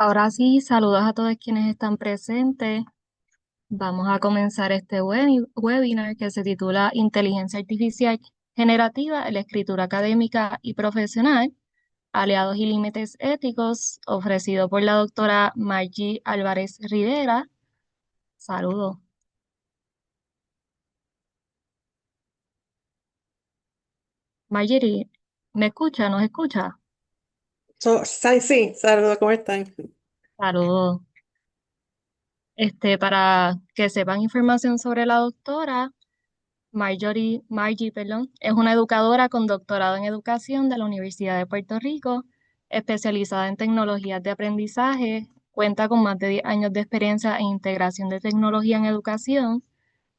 Ahora sí, saludos a todos quienes están presentes. Vamos a comenzar este webinar que se titula Inteligencia Artificial Generativa en la Escritura Académica y Profesional, Aliados y Límites Éticos, ofrecido por la doctora Margie Álvarez Rivera. Saludos. Marjorie, ¿me escucha? ¿Nos escucha? Sí, saludos, ¿cómo están? Saludos. Para que sepan información sobre la doctora, Margie, perdón, es una educadora con doctorado en educación de la Universidad de Puerto Rico, especializada en tecnologías de aprendizaje, cuenta con más de 10 años de experiencia en integración de tecnología en educación,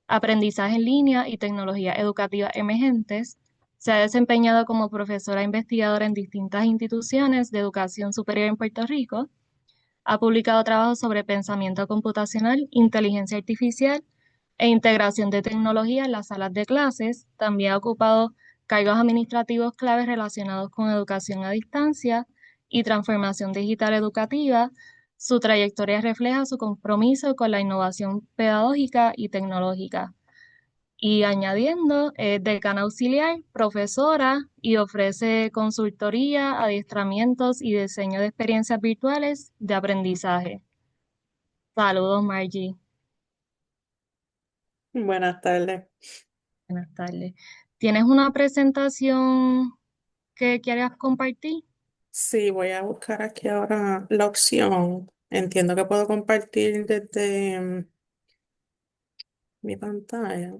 aprendizaje en línea y tecnologías educativas emergentes. Se ha desempeñado como profesora investigadora en distintas instituciones de educación superior en Puerto Rico. Ha publicado trabajos sobre pensamiento computacional, inteligencia artificial e integración de tecnología en las salas de clases. También ha ocupado cargos administrativos claves relacionados con educación a distancia y transformación digital educativa. Su trayectoria refleja su compromiso con la innovación pedagógica y tecnológica. Y añadiendo, es decana auxiliar, profesora y ofrece consultoría, adiestramientos y diseño de experiencias virtuales de aprendizaje. Saludos, Margie. Buenas tardes. Buenas tardes. ¿Tienes una presentación que quieras compartir? Sí, voy a buscar aquí ahora la opción. Entiendo que puedo compartir desde mi pantalla.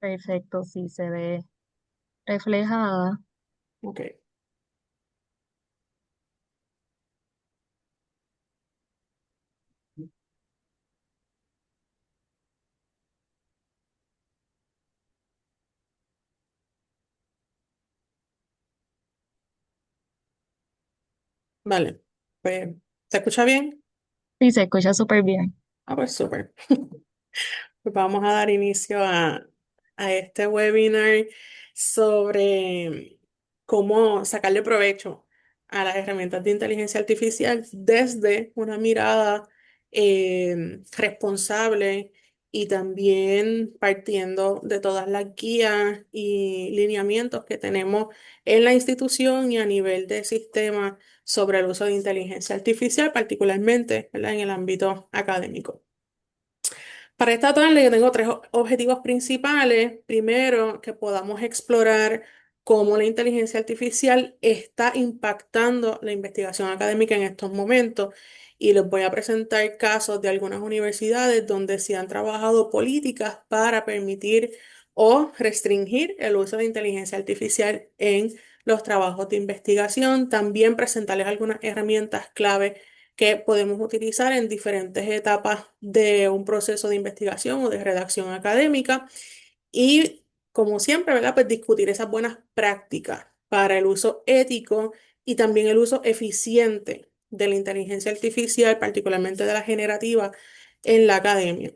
Perfecto, sí, se ve reflejada. Ok, vale. Pues, ¿se escucha bien? Sí, se escucha súper bien. Ah, pues súper. Pues vamos a dar inicio a este webinar sobre cómo sacarle provecho a las herramientas de inteligencia artificial desde una mirada responsable y también partiendo de todas las guías y lineamientos que tenemos en la institución y a nivel de sistema sobre el uso de inteligencia artificial, particularmente, ¿verdad?, en el ámbito académico. Para esta tarde yo tengo tres objetivos principales. Primero, que podamos explorar cómo la inteligencia artificial está impactando la investigación académica en estos momentos. Y les voy a presentar casos de algunas universidades donde se han trabajado políticas para permitir o restringir el uso de inteligencia artificial en los trabajos de investigación. También presentarles algunas herramientas clave que podemos utilizar en diferentes etapas de un proceso de investigación o de redacción académica y, como siempre, ¿verdad? Pues discutir esas buenas prácticas para el uso ético y también el uso eficiente de la inteligencia artificial, particularmente de la generativa, en la academia.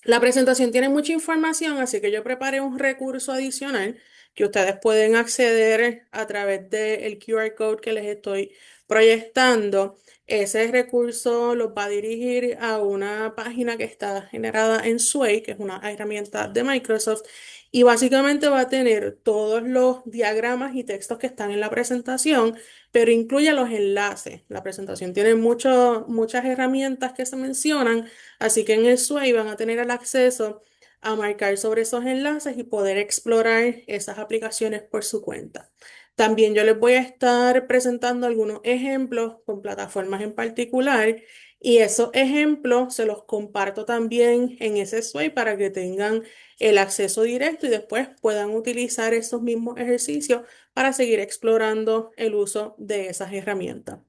La presentación tiene mucha información, así que yo preparé un recurso adicional que ustedes pueden acceder a través del QR code que les estoy proyectando. Ese recurso los va a dirigir a una página que está generada en Sway, que es una herramienta de Microsoft, y básicamente va a tener todos los diagramas y textos que están en la presentación, pero incluye los enlaces. La presentación tiene muchas herramientas que se mencionan. Así que en el SWAY van a tener el acceso a marcar sobre esos enlaces y poder explorar esas aplicaciones por su cuenta. También yo les voy a estar presentando algunos ejemplos con plataformas en particular y esos ejemplos se los comparto también en ese SWAY para que tengan el acceso directo y después puedan utilizar esos mismos ejercicios para seguir explorando el uso de esas herramientas.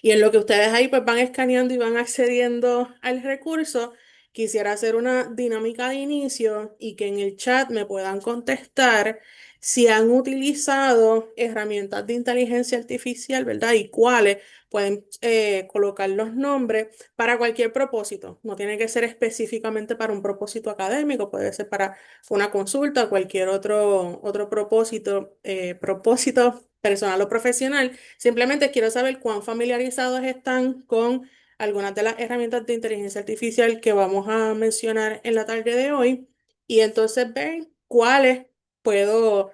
Y en lo que ustedes ahí pues van escaneando y van accediendo al recurso, quisiera hacer una dinámica de inicio y que en el chat me puedan contestar si han utilizado herramientas de inteligencia artificial, ¿verdad? Y cuáles pueden colocar los nombres para cualquier propósito. No tiene que ser específicamente para un propósito académico, puede ser para una consulta, cualquier otro propósito personal o profesional. Simplemente quiero saber cuán familiarizados están con algunas de las herramientas de inteligencia artificial que vamos a mencionar en la tarde de hoy y entonces ver cuáles puedo,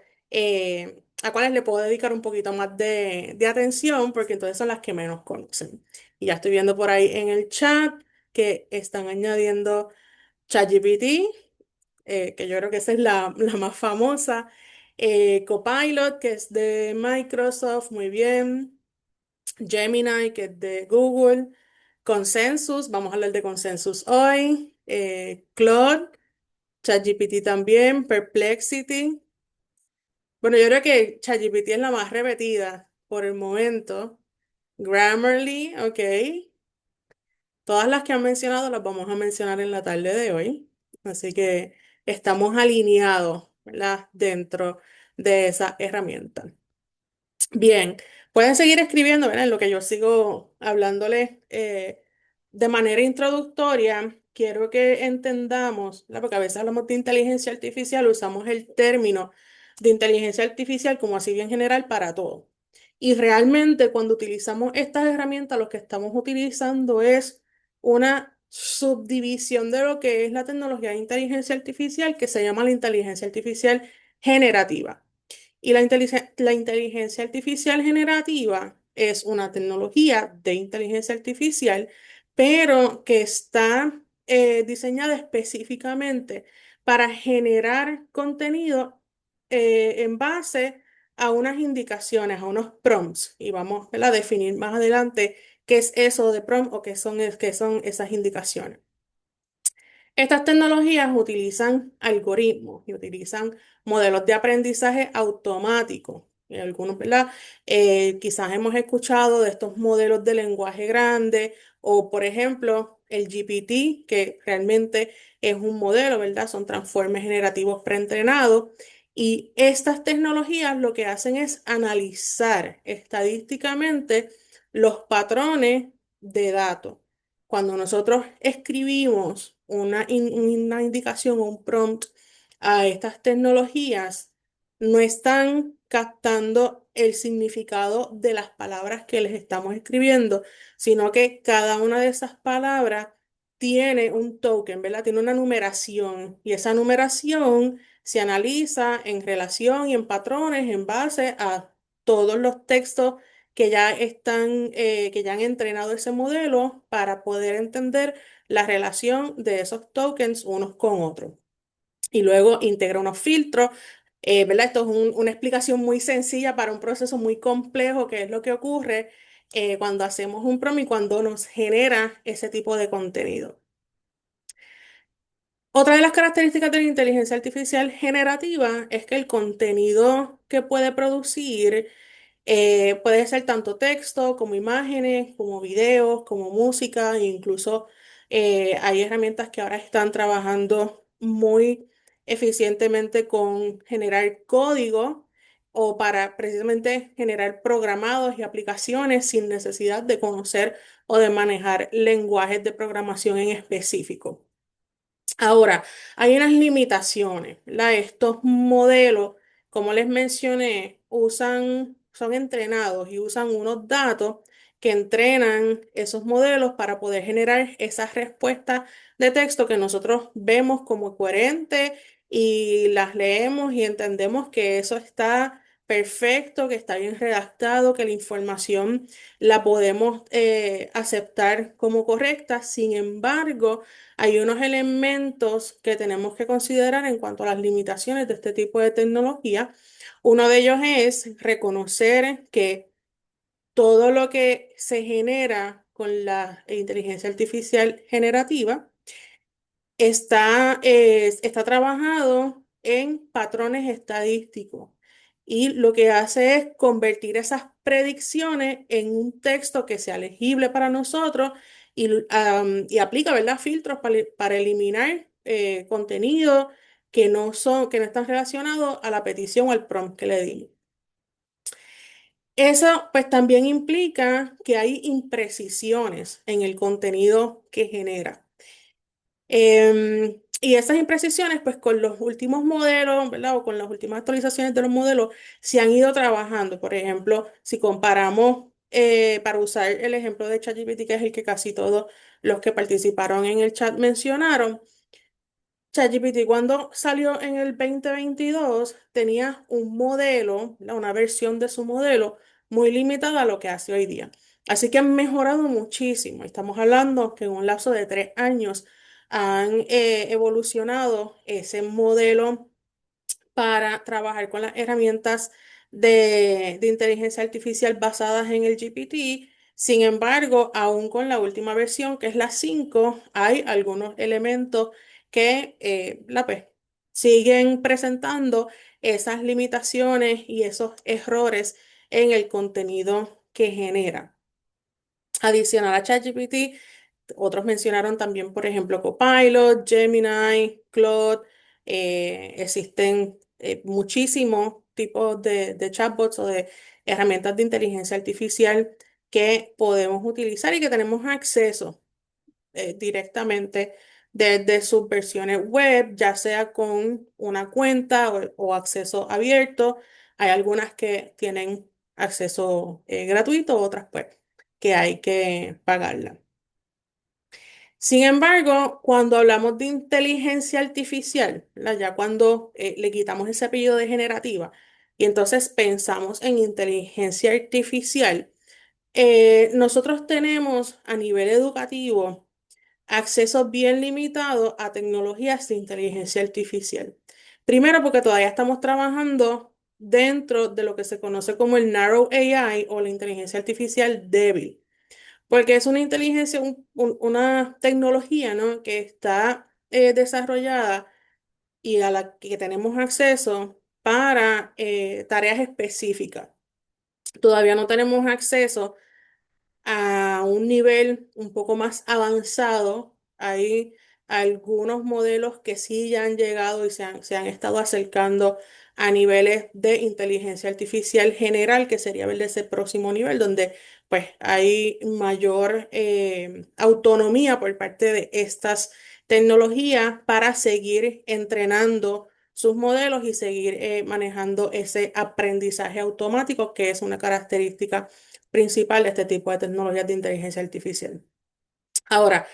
a cuáles le puedo dedicar un poquito más de atención, porque entonces son las que menos conocen. Y ya estoy viendo por ahí en el chat que están añadiendo ChatGPT, que yo creo que esa es la más famosa. Copilot, que es de Microsoft, muy bien. Gemini, que es de Google. Consensus, vamos a hablar de Consensus hoy. Claude, ChatGPT también. Perplexity. Bueno, yo creo que ChatGPT es la más repetida por el momento. Grammarly, ok. Todas las que han mencionado las vamos a mencionar en la tarde de hoy. Así que estamos alineados, ¿verdad? Dentro de esa herramienta. Bien, pueden seguir escribiendo, ¿verdad? En lo que yo sigo hablándoles de manera introductoria. Quiero que entendamos, ¿verdad? Porque a veces hablamos de inteligencia artificial, usamos el término de inteligencia artificial como así bien general para todo. Y realmente cuando utilizamos estas herramientas, lo que estamos utilizando es una subdivisión de lo que es la tecnología de inteligencia artificial que se llama la inteligencia artificial generativa. Y la inteligencia artificial generativa es una tecnología de inteligencia artificial, pero que está diseñada específicamente para generar contenido en base a unas indicaciones, a unos prompts. Y vamos, ¿verdad?, a definir más adelante qué es eso de prompt o qué son esas indicaciones. Estas tecnologías utilizan algoritmos y utilizan modelos de aprendizaje automático. Y algunos, ¿verdad? Quizás hemos escuchado de estos modelos de lenguaje grande o, por ejemplo, el GPT, que realmente es un modelo, ¿verdad? Son transformes generativos preentrenados. Y estas tecnologías lo que hacen es analizar estadísticamente los patrones de datos. Cuando nosotros escribimos una indicación o un prompt a estas tecnologías, no están captando el significado de las palabras que les estamos escribiendo, sino que cada una de esas palabras tiene un token, ¿verdad? Tiene una numeración y esa numeración se analiza en relación y en patrones en base a todos los textos que ya han entrenado ese modelo para poder entender la relación de esos tokens unos con otros. Y luego integra unos filtros, ¿verdad? Esto es una explicación muy sencilla para un proceso muy complejo, que es lo que ocurre cuando hacemos un prompt y cuando nos genera ese tipo de contenido. Otra de las características de la inteligencia artificial generativa es que el contenido que puede producir puede ser tanto texto como imágenes, como videos, como música, e incluso hay herramientas que ahora están trabajando muy eficientemente con generar código o para precisamente generar programados y aplicaciones sin necesidad de conocer o de manejar lenguajes de programación en específico. Ahora, hay unas limitaciones, ¿verdad? Estos modelos, como les mencioné, son entrenados y usan unos datos que entrenan esos modelos para poder generar esas respuestas de texto que nosotros vemos como coherentes y las leemos y entendemos que eso está perfecto, que está bien redactado, que la información la podemos aceptar como correcta. Sin embargo, hay unos elementos que tenemos que considerar en cuanto a las limitaciones de este tipo de tecnología. Uno de ellos es reconocer que todo lo que se genera con la inteligencia artificial generativa está trabajado en patrones estadísticos y lo que hace es convertir esas predicciones en un texto que sea legible para nosotros y aplica, ¿verdad?, filtros para eliminar contenido que no están relacionados a la petición o al prompt que le dimos. Eso pues también implica que hay imprecisiones en el contenido que genera. Y esas imprecisiones, pues con los últimos modelos, ¿verdad? O con las últimas actualizaciones de los modelos, se han ido trabajando. Por ejemplo, si comparamos, para usar el ejemplo de ChatGPT, que es el que casi todos los que participaron en el chat mencionaron, ChatGPT cuando salió en el 2022 tenía un modelo, ¿verdad? Una versión de su modelo muy limitada a lo que hace hoy día. Así que han mejorado muchísimo. Estamos hablando que en un lapso de 3 años han evolucionado ese modelo para trabajar con las herramientas de inteligencia artificial basadas en el GPT. Sin embargo, aún con la última versión, que es la 5, hay algunos elementos que pues, siguen presentando esas limitaciones y esos errores en el contenido que genera. Adicional a ChatGPT, otros mencionaron también, por ejemplo, Copilot, Gemini, Claude. Existen muchísimos tipos de chatbots o de herramientas de inteligencia artificial que podemos utilizar y que tenemos acceso directamente desde sus versiones web, ya sea con una cuenta o acceso abierto. Hay algunas que tienen acceso gratuito, otras pues que hay que pagarla. Sin embargo, cuando hablamos de inteligencia artificial, ¿verdad? Ya cuando le quitamos ese apellido de generativa y entonces pensamos en inteligencia artificial, nosotros tenemos a nivel educativo acceso bien limitado a tecnologías de inteligencia artificial. Primero, porque todavía estamos trabajando dentro de lo que se conoce como el Narrow AI o la inteligencia artificial débil. Porque es una inteligencia, una tecnología, ¿no? Que está desarrollada y a la que tenemos acceso para tareas específicas. Todavía no tenemos acceso a un nivel un poco más avanzado. Hay algunos modelos que sí ya han llegado y se han estado acercando a niveles de inteligencia artificial general, que sería el de ese próximo nivel, donde pues hay mayor autonomía por parte de estas tecnologías para seguir entrenando sus modelos y seguir manejando ese aprendizaje automático, que es una característica principal de este tipo de tecnologías de inteligencia artificial. Ahora,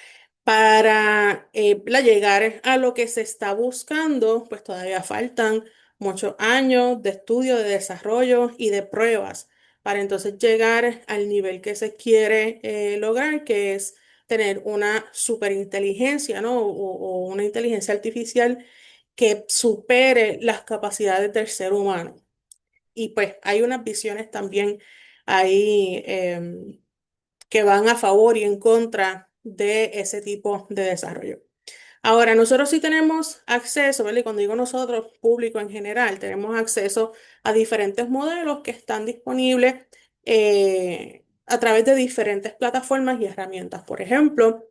para llegar a lo que se está buscando, pues todavía faltan muchos años de estudio, de desarrollo y de pruebas para entonces llegar al nivel que se quiere lograr, que es tener una superinteligencia, ¿no? O una inteligencia artificial que supere las capacidades del ser humano. Y pues hay unas visiones también ahí que van a favor y en contra de ese tipo de desarrollo. Ahora, nosotros sí tenemos acceso, ¿verdad? Y cuando digo nosotros, público en general, tenemos acceso a diferentes modelos que están disponibles a través de diferentes plataformas y herramientas. Por ejemplo,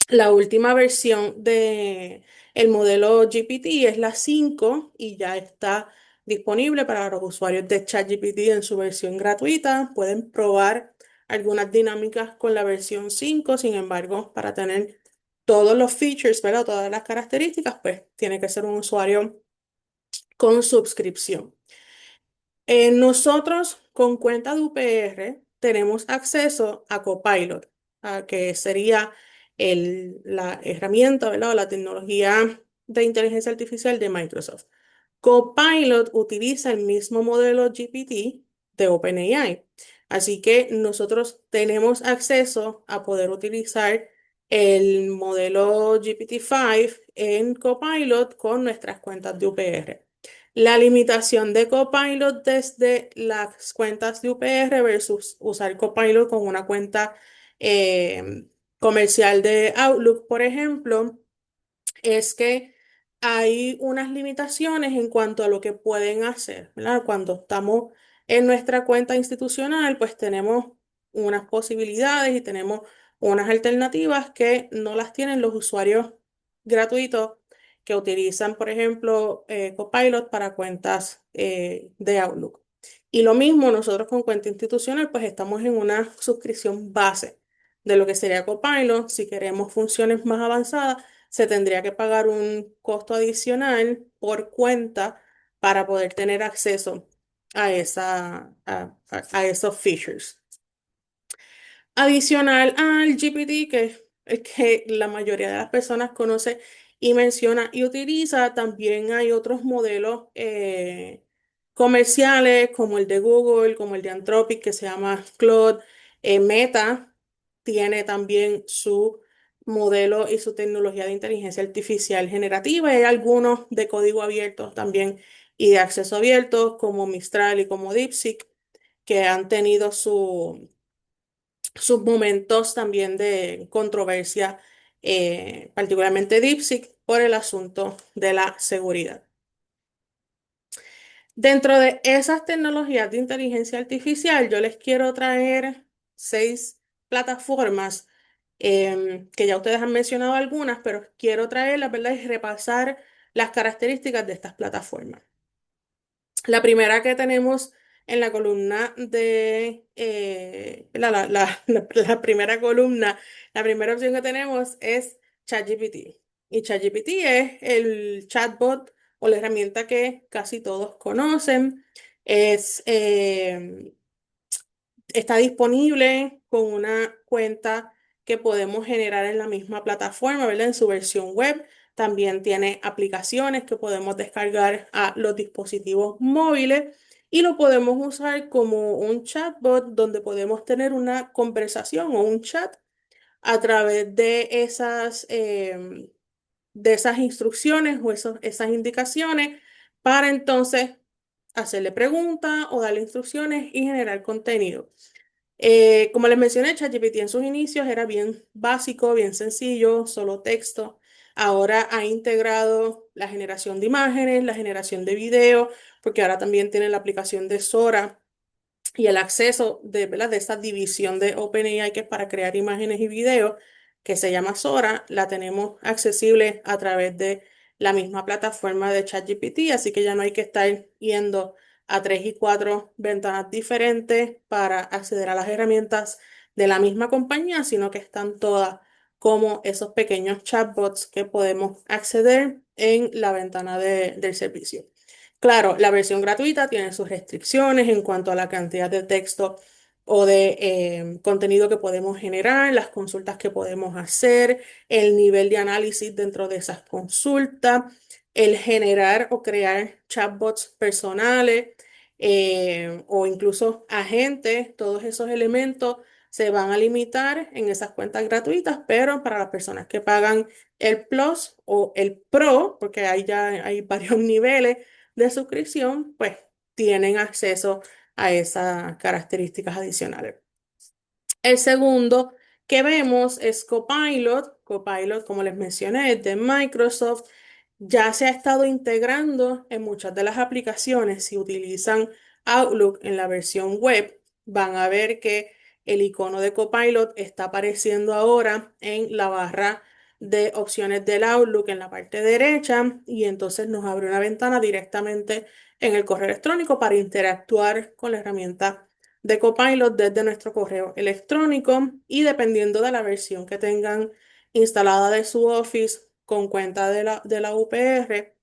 la última versión de el modelo GPT es la 5 y ya está disponible para los usuarios de ChatGPT en su versión gratuita. Pueden probar algunas dinámicas con la versión 5. Sin embargo, para tener todos los features, ¿verdad? Todas las características, pues tiene que ser un usuario con suscripción. Nosotros con cuenta de UPR tenemos acceso a Copilot, que sería la herramienta, ¿verdad? O la tecnología de inteligencia artificial de Microsoft. Copilot utiliza el mismo modelo GPT de OpenAI. Así que nosotros tenemos acceso a poder utilizar el modelo GPT-5 en Copilot con nuestras cuentas de UPR. La limitación de Copilot desde las cuentas de UPR versus usar Copilot con una cuenta eh, comercial de Outlook, por ejemplo, es que hay unas limitaciones en cuanto a lo que pueden hacer, ¿verdad? Cuando estamos en nuestra cuenta institucional, pues tenemos unas posibilidades y tenemos unas alternativas que no las tienen los usuarios gratuitos que utilizan, por ejemplo, Copilot para cuentas de Outlook. Y lo mismo nosotros con cuenta institucional, pues estamos en una suscripción base de lo que sería Copilot. Si queremos funciones más avanzadas, se tendría que pagar un costo adicional por cuenta para poder tener acceso a esos features. Adicional al GPT, que es que la mayoría de las personas conoce y menciona y utiliza, también hay otros modelos comerciales como el de Google, como el de Anthropic, que se llama Claude. Meta tiene también su modelo y su tecnología de inteligencia artificial generativa. Hay algunos de código abierto también y de acceso abierto, como Mistral y como DeepSeek, que han tenido sus momentos también de controversia, particularmente DeepSeek, por el asunto de la seguridad. Dentro de esas tecnologías de inteligencia artificial, yo les quiero traer 6 plataformas que ya ustedes han mencionado algunas, pero quiero traerlas, ¿verdad? Y repasar las características de estas plataformas. La primera que tenemos en la columna de, la primera columna, la primera opción que tenemos es ChatGPT. Y ChatGPT es el chatbot o la herramienta que casi todos conocen. Es, Está disponible con una cuenta que podemos generar en la misma plataforma, ¿verdad? En su versión web. También tiene aplicaciones que podemos descargar a los dispositivos móviles y lo podemos usar como un chatbot donde podemos tener una conversación o un chat a través de esas instrucciones o esas indicaciones para entonces hacerle preguntas o darle instrucciones y generar contenido. Como les mencioné, ChatGPT en sus inicios era bien básico, bien sencillo, solo texto. Ahora ha integrado la generación de imágenes, la generación de video, porque ahora también tiene la aplicación de Sora y el acceso de, ¿verdad? De esta división de OpenAI que es para crear imágenes y videos, que se llama Sora, la tenemos accesible a través de la misma plataforma de ChatGPT, así que ya no hay que estar yendo a 3 y 4 ventanas diferentes para acceder a las herramientas de la misma compañía, sino que están todas como esos pequeños chatbots que podemos acceder en la ventana del servicio. Claro, la versión gratuita tiene sus restricciones en cuanto a la cantidad de texto o de contenido que podemos generar, las consultas que podemos hacer, el nivel de análisis dentro de esas consultas, el generar o crear chatbots personales o incluso agentes, todos esos elementos se van a limitar en esas cuentas gratuitas, pero para las personas que pagan el Plus o el Pro, porque ahí ya hay varios niveles de suscripción, pues tienen acceso a esas características adicionales. El segundo que vemos es Copilot. Copilot, como les mencioné, es de Microsoft. Ya se ha estado integrando en muchas de las aplicaciones. Si utilizan Outlook en la versión web, van a ver que el icono de Copilot está apareciendo ahora en la barra de opciones del Outlook en la parte derecha y entonces nos abre una ventana directamente en el correo electrónico para interactuar con la herramienta de Copilot desde nuestro correo electrónico y dependiendo de la versión que tengan instalada de su Office con cuenta de la UPR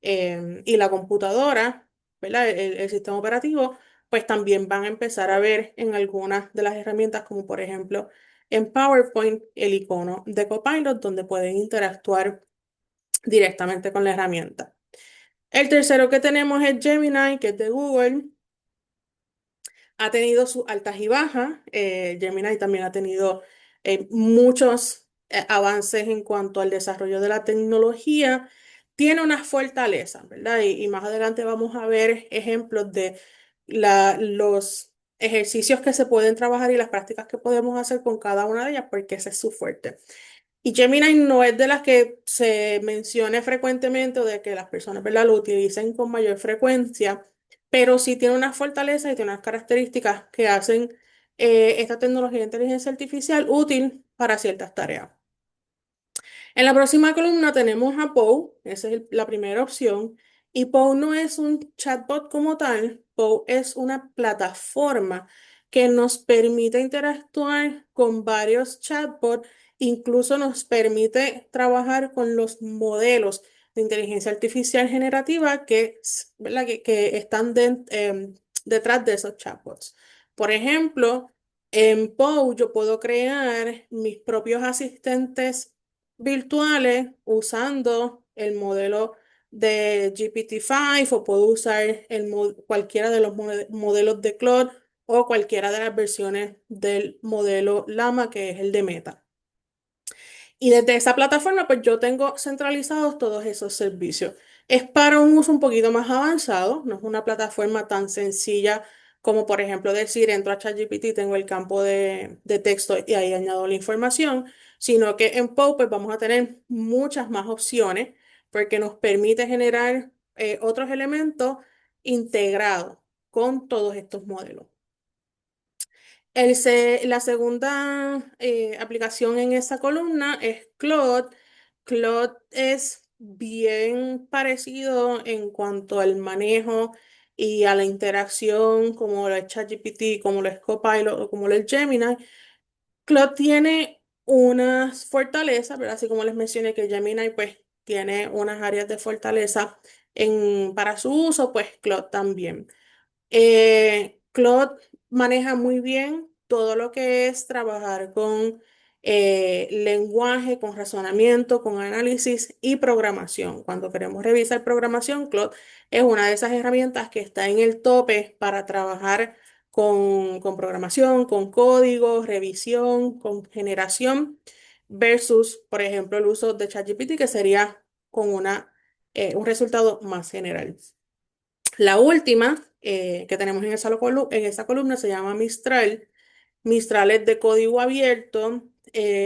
y la computadora, ¿verdad? El sistema operativo, pues también van a empezar a ver en algunas de las herramientas, como por ejemplo en PowerPoint, el icono de Copilot, donde pueden interactuar directamente con la herramienta. El tercero que tenemos es Gemini, que es de Google. Ha tenido sus altas y bajas. Gemini también ha tenido muchos avances en cuanto al desarrollo de la tecnología. Tiene unas fortalezas, ¿verdad? Y más adelante vamos a ver ejemplos de los ejercicios que se pueden trabajar y las prácticas que podemos hacer con cada una de ellas, porque ese es su fuerte. Y Gemini no es de las que se mencione frecuentemente o de que las personas, ¿verdad?, lo utilicen con mayor frecuencia, pero sí tiene unas fortalezas y tiene unas características que hacen esta tecnología de inteligencia artificial útil para ciertas tareas. En la próxima columna tenemos a Poe, esa es la primera opción, y Poe no es un chatbot como tal, Poe es una plataforma que nos permite interactuar con varios chatbots, incluso nos permite trabajar con los modelos de inteligencia artificial generativa ¿verdad? Que están detrás de esos chatbots. Por ejemplo, en Poe yo puedo crear mis propios asistentes virtuales usando el modelo de GPT-5 o puedo usar cualquiera de los modelos de Claude o cualquiera de las versiones del modelo Llama, que es el de Meta. Y desde esa plataforma, pues yo tengo centralizados todos esos servicios. Es para un uso un poquito más avanzado, no es una plataforma tan sencilla como, por ejemplo, decir, entro a ChatGPT, tengo el campo de texto y ahí añado la información, sino que en Poe pues vamos a tener muchas más opciones porque nos permite generar otros elementos integrados con todos estos modelos. La segunda aplicación en esa columna es Claude. Claude es bien parecido en cuanto al manejo y a la interacción, como lo es ChatGPT, como lo es Copilot o como lo es Gemini. Claude tiene unas fortalezas, ¿verdad? Así como les mencioné que Gemini pues tiene unas áreas de fortaleza para su uso, pues Claude también. Claude maneja muy bien todo lo que es trabajar con lenguaje, con razonamiento, con análisis y programación. Cuando queremos revisar programación, Claude es una de esas herramientas que está en el tope para trabajar con programación, con código, revisión, con generación, versus, por ejemplo, el uso de ChatGPT, que sería con un resultado más general. La última que tenemos en esa columna se llama Mistral. Mistral es de código abierto.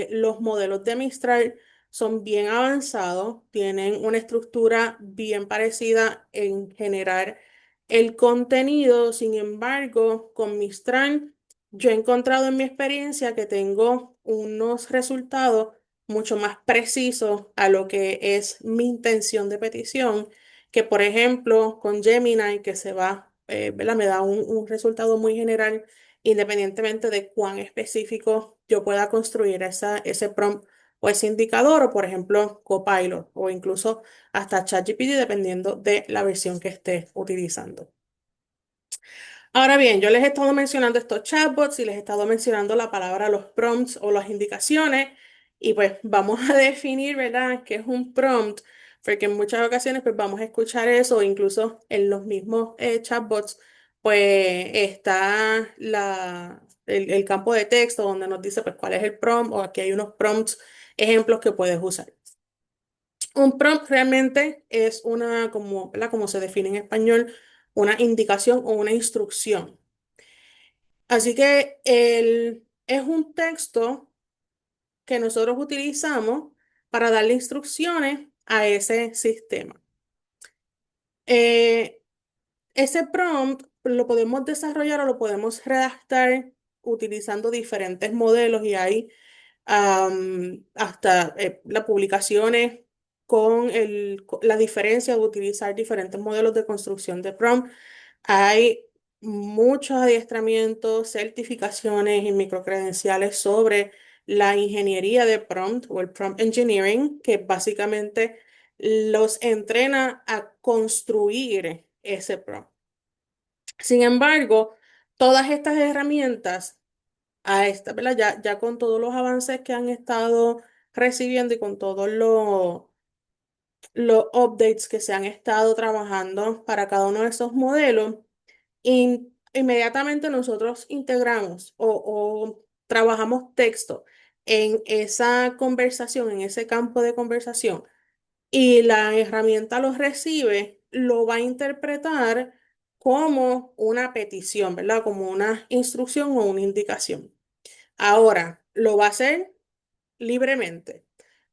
Los modelos de Mistral son bien avanzados, tienen una estructura bien parecida en generar el contenido. Sin embargo, con Mistral, yo he encontrado en mi experiencia que tengo unos resultados mucho más precisos a lo que es mi intención de petición que por ejemplo con Gemini, que ¿verdad? Me da un resultado muy general, independientemente de cuán específico yo pueda construir ese prompt o ese indicador, o por ejemplo Copilot, o incluso hasta ChatGPT, dependiendo de la versión que esté utilizando. Ahora bien, yo les he estado mencionando estos chatbots y les he estado mencionando la palabra los prompts o las indicaciones y pues vamos a definir, ¿verdad?, qué es un prompt, porque en muchas ocasiones pues vamos a escuchar eso, o incluso en los mismos chatbots pues está el campo de texto donde nos dice pues cuál es el prompt o aquí hay unos prompts, ejemplos que puedes usar. Un prompt realmente es ¿verdad? Como se define en español, una indicación o una instrucción. Así que es un texto que nosotros utilizamos para darle instrucciones a ese sistema. Eh, Ese prompt lo podemos desarrollar o lo podemos redactar utilizando diferentes modelos y hay hasta las publicaciones con la diferencia de utilizar diferentes modelos de construcción de prompt. Hay muchos adiestramientos, certificaciones y microcredenciales sobre la ingeniería de prompt o el prompt engineering, que básicamente los entrena a construir ese prompt. Sin embargo, todas estas herramientas ¿verdad? Ya con todos los avances que han estado recibiendo y con todos los updates que se han estado trabajando para cada uno de esos modelos, inmediatamente nosotros integramos o trabajamos texto en esa conversación, en ese campo de conversación, y la herramienta lo recibe, lo va a interpretar como una petición, ¿verdad? Como una instrucción o una indicación. Ahora, lo va a hacer libremente.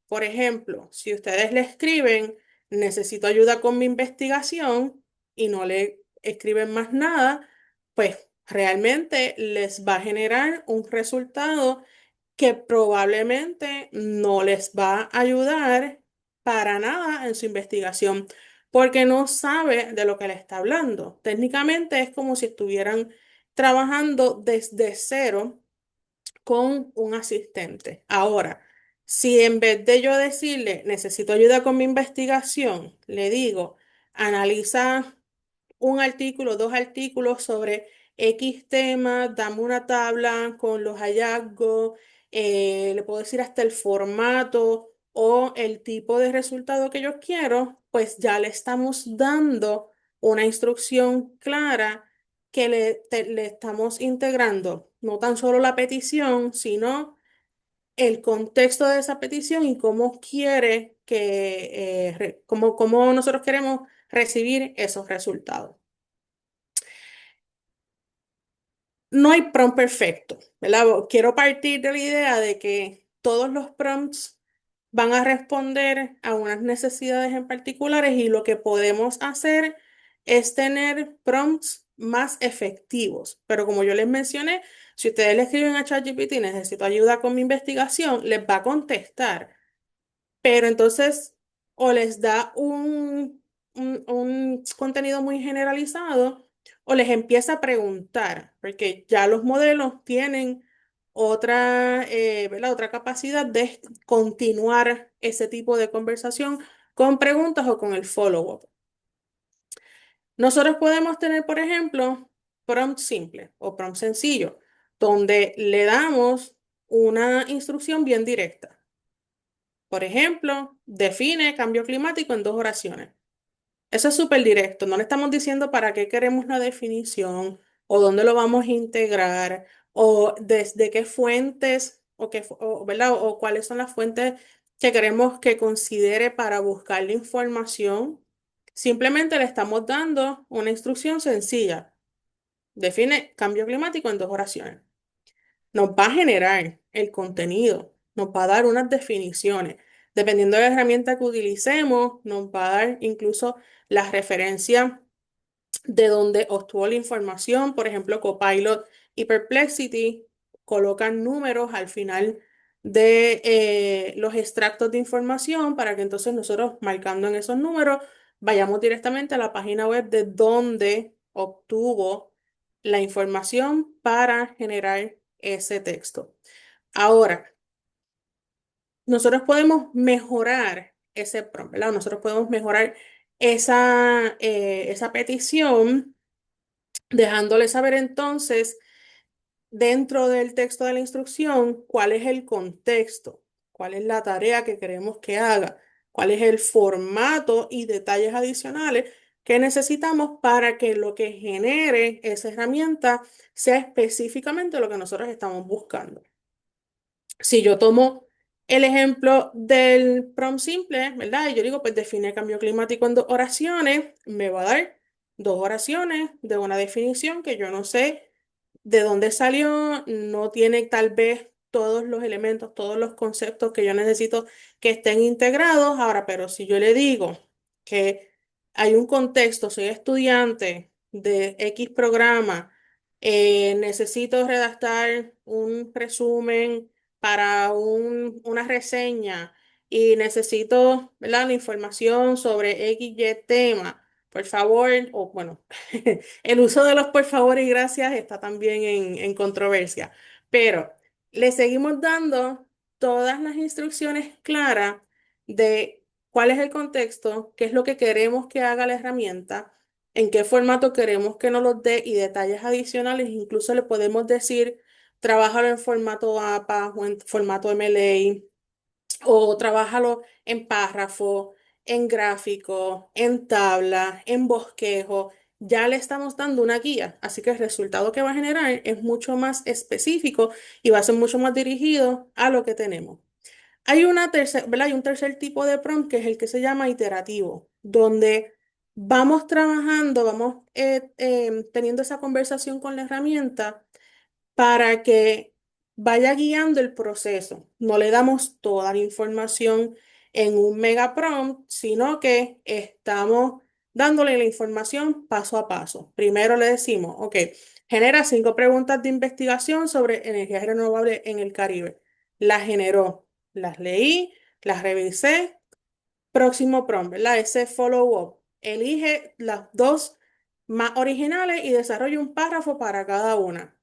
Por ejemplo, si ustedes le escriben, necesito ayuda con mi investigación y no le escriben más nada, pues realmente les va a generar un resultado que probablemente no les va a ayudar para nada en su investigación, porque no sabe de lo que le está hablando. Técnicamente es como si estuvieran trabajando desde cero con un asistente. Ahora, si en vez de yo decirle, necesito ayuda con mi investigación, le digo, analiza un artículo, dos artículos sobre X tema, dame una tabla con los hallazgos, le puedo decir hasta el formato o el tipo de resultado que yo quiero, pues ya le estamos dando una instrucción clara que le estamos integrando no tan solo la petición, sino el contexto de esa petición y cómo quiere que, cómo nosotros queremos recibir esos resultados. No hay prompt perfecto, ¿verdad? Quiero partir de la idea de que todos los prompts van a responder a unas necesidades en particulares y lo que podemos hacer es tener prompts más efectivos. Pero como yo les mencioné, si ustedes le escriben a ChatGPT, necesito ayuda con mi investigación, les va a contestar, pero entonces o les da un contenido muy generalizado o les empieza a preguntar, porque ya los modelos tienen otra, ¿verdad? Otra capacidad de continuar ese tipo de conversación con preguntas o con el follow-up. Nosotros podemos tener, por ejemplo, prompt simple o prompt sencillo, donde le damos una instrucción bien directa. Por ejemplo, define cambio climático en dos oraciones. Eso es súper directo. No le estamos diciendo para qué queremos la definición o dónde lo vamos a integrar o desde qué fuentes ¿verdad? O cuáles son las fuentes que queremos que considere para buscar la información. Simplemente le estamos dando una instrucción sencilla. Define cambio climático en dos oraciones. Nos va a generar el contenido, nos va a dar unas definiciones. Dependiendo de la herramienta que utilicemos, nos va a dar incluso la referencia de donde obtuvo la información. Por ejemplo, Copilot y Perplexity colocan números al final de los extractos de información para que entonces nosotros, marcando en esos números, vayamos directamente a la página web de donde obtuvo la información para generar ese texto. Ahora, nosotros podemos mejorar ese prompt, ¿verdad? Nosotros podemos mejorar esa petición dejándole saber entonces dentro del texto de la instrucción cuál es el contexto, cuál es la tarea que queremos que haga, cuál es el formato y detalles adicionales que necesitamos para que lo que genere esa herramienta sea específicamente lo que nosotros estamos buscando. Si yo tomo el ejemplo del prompt simple, ¿verdad? Y yo digo, pues define cambio climático en dos oraciones, me va a dar dos oraciones de una definición que yo no sé de dónde salió, no tiene tal vez todos los elementos, todos los conceptos que yo necesito que estén integrados. Ahora, pero si yo le digo que hay un contexto, soy estudiante de X programa, necesito redactar un resumen para una reseña y necesito, ¿verdad? La información sobre X, Y tema. Por favor, o bueno, el uso de los por favor y gracias está también en controversia, pero le seguimos dando todas las instrucciones claras de cuál es el contexto, qué es lo que queremos que haga la herramienta, en qué formato queremos que nos los dé y detalles adicionales. Incluso le podemos decir, trabájalo en formato APA o en formato MLA o trabájalo en párrafo, en gráfico, en tabla, en bosquejo. Ya le estamos dando una guía, así que el resultado que va a generar es mucho más específico y va a ser mucho más dirigido a lo que tenemos. Hay ¿verdad? Hay un tercer tipo de prompt que es el que se llama iterativo, donde vamos trabajando, vamos teniendo esa conversación con la herramienta para que vaya guiando el proceso. No le damos toda la información en un mega prompt, sino que estamos dándole la información paso a paso. Primero le decimos, ok, genera 5 preguntas de investigación sobre energías renovables en el Caribe. las generó, las leí, las revisé. Próximo prompt, ¿verdad? Ese follow-up. Elige las dos más originales y desarrolla un párrafo para cada una.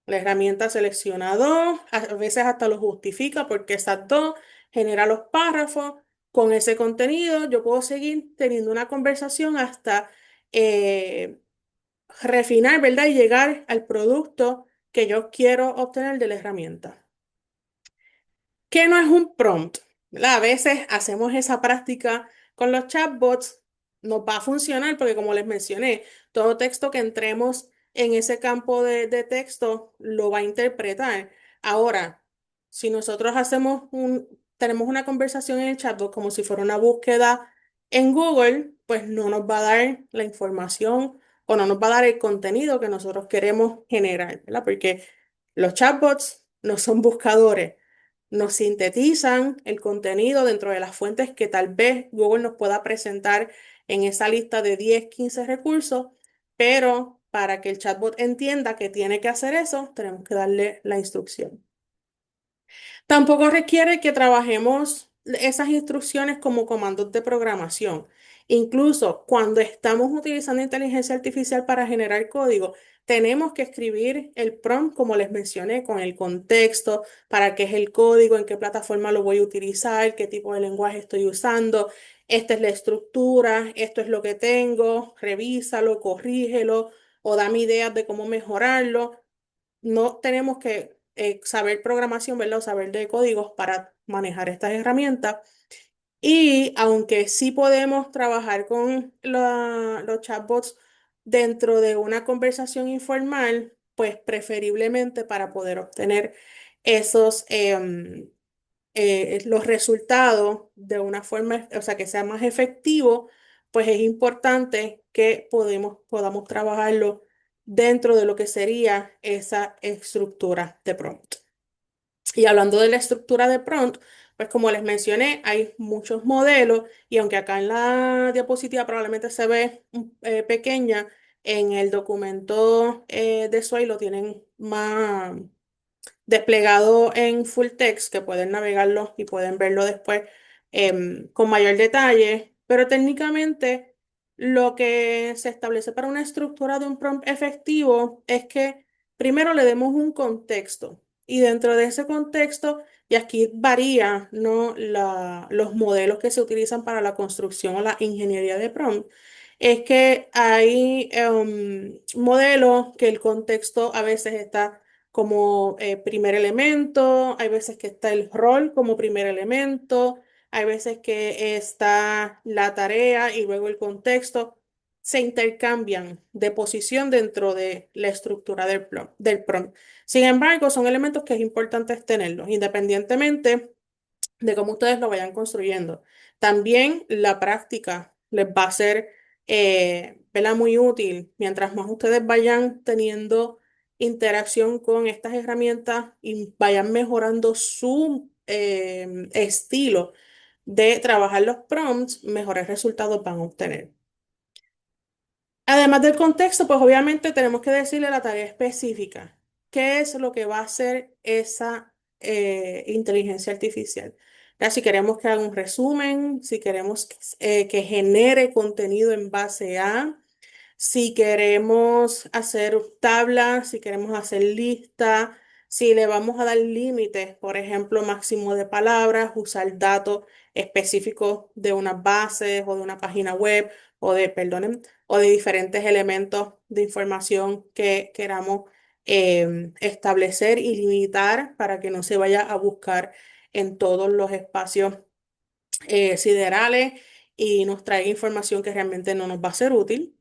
La herramienta selecciona dos, a veces hasta lo justifica porque esas dos genera los párrafos. Con ese contenido yo puedo seguir teniendo una conversación hasta eh, refinar, ¿verdad? Y llegar al producto que yo quiero obtener de la herramienta. ¿Qué no es un prompt? ¿Verdad? A veces hacemos esa práctica con los chatbots, nos va a funcionar porque como les mencioné, todo texto que entremos en ese campo de texto lo va a interpretar. Ahora, si nosotros tenemos una conversación en el chatbot como si fuera una búsqueda en Google, pues no nos va a dar la información o no nos va a dar el contenido que nosotros queremos generar, ¿verdad? Porque los chatbots no son buscadores, nos sintetizan el contenido dentro de las fuentes que tal vez Google nos pueda presentar en esa lista de 10 15 recursos, pero para que el chatbot entienda que tiene que hacer eso, tenemos que darle la instrucción. Tampoco requiere que trabajemos esas instrucciones como comandos de programación. Incluso cuando estamos utilizando inteligencia artificial para generar código, tenemos que escribir el prompt, como les mencioné, con el contexto, para qué es el código, en qué plataforma lo voy a utilizar, qué tipo de lenguaje estoy usando. Esta es la estructura, esto es lo que tengo, revísalo, corrígelo o dame ideas de cómo mejorarlo. No tenemos que saber programación, ¿verdad? O saber de códigos para manejar estas herramientas. Y aunque sí podemos trabajar con los chatbots dentro de una conversación informal, pues preferiblemente para poder obtener esos, los resultados de una forma, o sea, que sea más efectivo, pues es importante que podamos trabajarlo dentro de lo que sería esa estructura de prompt. Y hablando de la estructura de prompt, pues como les mencioné, hay muchos modelos y aunque acá en la diapositiva probablemente se ve pequeña, en el documento de SWOY lo tienen más desplegado en full text, que pueden navegarlo y pueden verlo después con mayor detalle, pero técnicamente lo que se establece para una estructura de un prompt efectivo es que primero le demos un contexto y dentro de ese contexto, y aquí varía, ¿no? Los modelos que se utilizan para la construcción o la ingeniería de prompt. Es que hay modelos que el contexto a veces está como primer elemento, hay veces que está el rol como primer elemento, hay veces que está la tarea y luego el contexto. Se intercambian de posición dentro de la estructura del prompt. Sin embargo, son elementos que es importante tenerlos, independientemente de cómo ustedes lo vayan construyendo. También la práctica les va a ser ¿verdad? Muy útil mientras más ustedes vayan teniendo interacción con estas herramientas y vayan mejorando su estilo de trabajar los prompts, mejores resultados van a obtener. Además del contexto, pues obviamente tenemos que decirle la tarea específica. ¿Qué es lo que va a hacer esa inteligencia artificial? Ya, si queremos que haga un resumen, si queremos que genere contenido en base a, si queremos hacer tablas, si queremos hacer listas, si le vamos a dar límites, por ejemplo, máximo de palabras, usar datos específicos de unas bases o de una página web perdonen, o de diferentes elementos de información que queramos establecer y limitar para que no se vaya a buscar en todos los espacios siderales y nos traiga información que realmente no nos va a ser útil.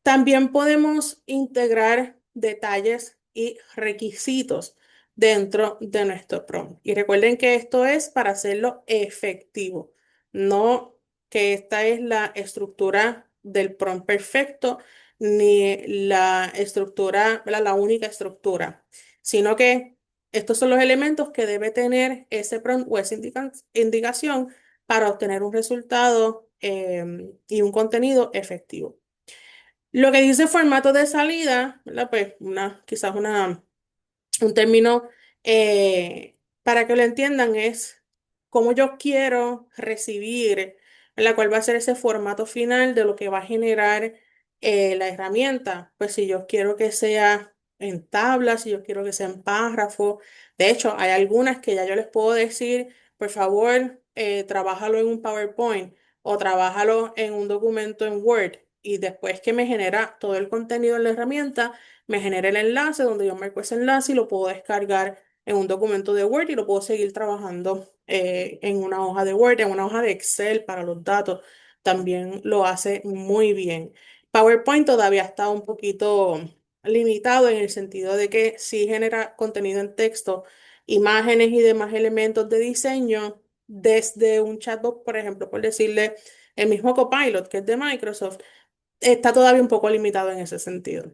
También podemos integrar detalles y requisitos dentro de nuestro prompt. Y recuerden que esto es para hacerlo efectivo, no que esta es la estructura del prompt perfecto ni la estructura, ¿verdad? La única estructura, sino que estos son los elementos que debe tener ese prompt o esa indicación para obtener un resultado y un contenido efectivo. Lo que dice formato de salida, ¿verdad? Pues quizás un término para que lo entiendan, es cómo yo quiero recibir, en la cual va a ser ese formato final de lo que va a generar la herramienta. Pues si yo quiero que sea en tablas, si yo quiero que sea en párrafo. De hecho, hay algunas que ya yo les puedo decir, por favor, trabájalo en un PowerPoint o trabájalo en un documento en Word. Y después que me genera todo el contenido en la herramienta, me genera el enlace donde yo marco ese enlace y lo puedo descargar en un documento de Word y lo puedo seguir trabajando en una hoja de Word, en una hoja de Excel para los datos. También lo hace muy bien. PowerPoint todavía está un poquito limitado en el sentido de que sí genera contenido en texto, imágenes y demás elementos de diseño desde un chatbot, por ejemplo, por decirle el mismo Copilot que es de Microsoft, está todavía un poco limitado en ese sentido.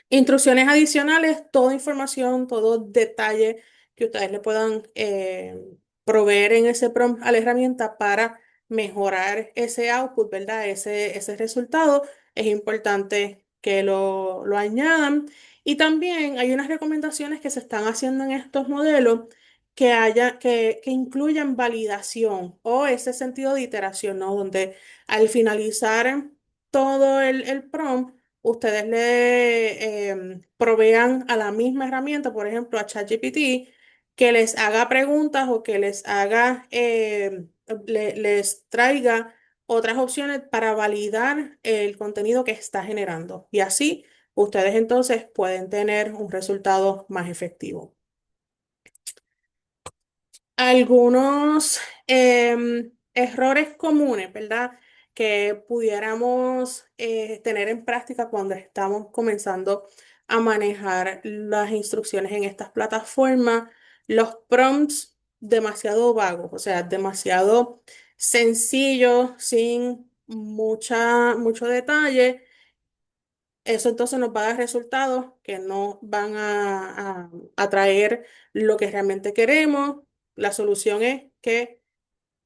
Instrucciones adicionales, toda información, todo detalle que ustedes le puedan proveer en ese prompt a la herramienta para mejorar ese output, ¿verdad? Ese resultado, es importante que lo añadan. Y también hay unas recomendaciones que se están haciendo en estos modelos que incluyan validación o ese sentido de iteración, ¿no? Donde al finalizar todo el prompt, ustedes le provean a la misma herramienta, por ejemplo, a ChatGPT, que les haga preguntas o que les haga, les traiga otras opciones para validar el contenido que está generando. Y así ustedes entonces pueden tener un resultado más efectivo. Algunos errores comunes, ¿verdad? Que pudiéramos tener en práctica cuando estamos comenzando a manejar las instrucciones en estas plataformas. Los prompts demasiado vagos, o sea, demasiado sencillos, sin mucho detalle. Eso entonces nos va a dar resultados que no van a traer lo que realmente queremos. La solución es que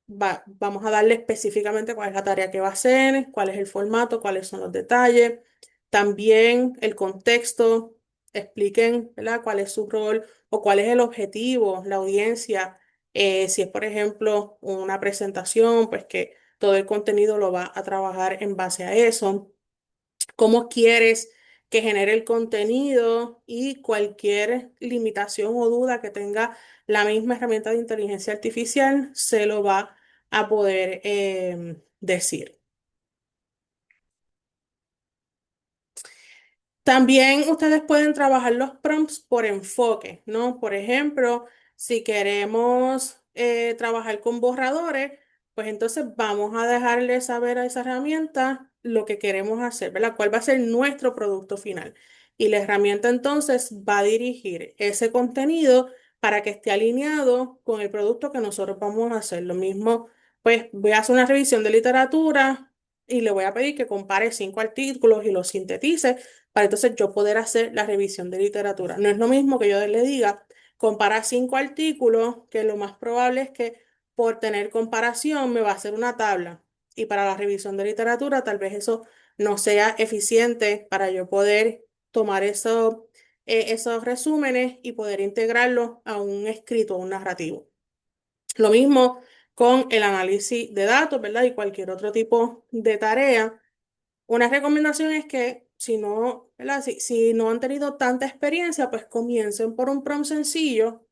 vamos a darle específicamente cuál es la tarea que va a hacer, cuál es el formato, cuáles son los detalles, también el contexto, expliquen, ¿verdad? Cuál es su rol o cuál es el objetivo, la audiencia. Si es, por ejemplo, una presentación, pues que todo el contenido lo va a trabajar en base a eso. Cómo quieres que genere el contenido y cualquier limitación o duda que tenga la misma herramienta de inteligencia artificial se lo va a poder decir. También ustedes pueden trabajar los prompts por enfoque, ¿no? Por ejemplo, si queremos trabajar con borradores, pues entonces vamos a dejarle saber a esa herramienta lo que queremos hacer, ¿verdad? ¿Cuál va a ser nuestro producto final? Y la herramienta entonces va a dirigir ese contenido para que esté alineado con el producto que nosotros vamos a hacer. Lo mismo, pues voy a hacer una revisión de literatura y le voy a pedir que compare 5 artículos y los sintetice para entonces yo poder hacer la revisión de literatura. No es lo mismo que yo le diga, compara 5 artículos, que lo más probable es que por tener comparación me va a hacer una tabla. Y para la revisión de literatura, tal vez eso no sea eficiente para yo poder tomar esos resúmenes y poder integrarlos a un escrito, a un narrativo. Lo mismo con el análisis de datos, ¿verdad? Y cualquier otro tipo de tarea. Una recomendación es que si no, ¿verdad? Si no han tenido tanta experiencia, pues comiencen por un prompt sencillo.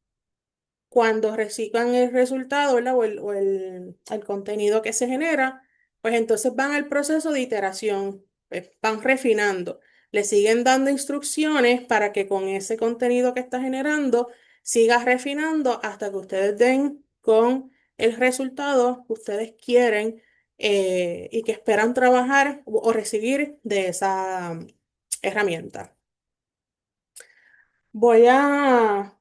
Cuando reciban el resultado, ¿verdad? O el contenido que se genera, pues entonces van al proceso de iteración, pues van refinando. Le siguen dando instrucciones para que con ese contenido que está generando siga refinando hasta que ustedes den con el resultado que ustedes quieren y que esperan trabajar o recibir de esa herramienta. Voy a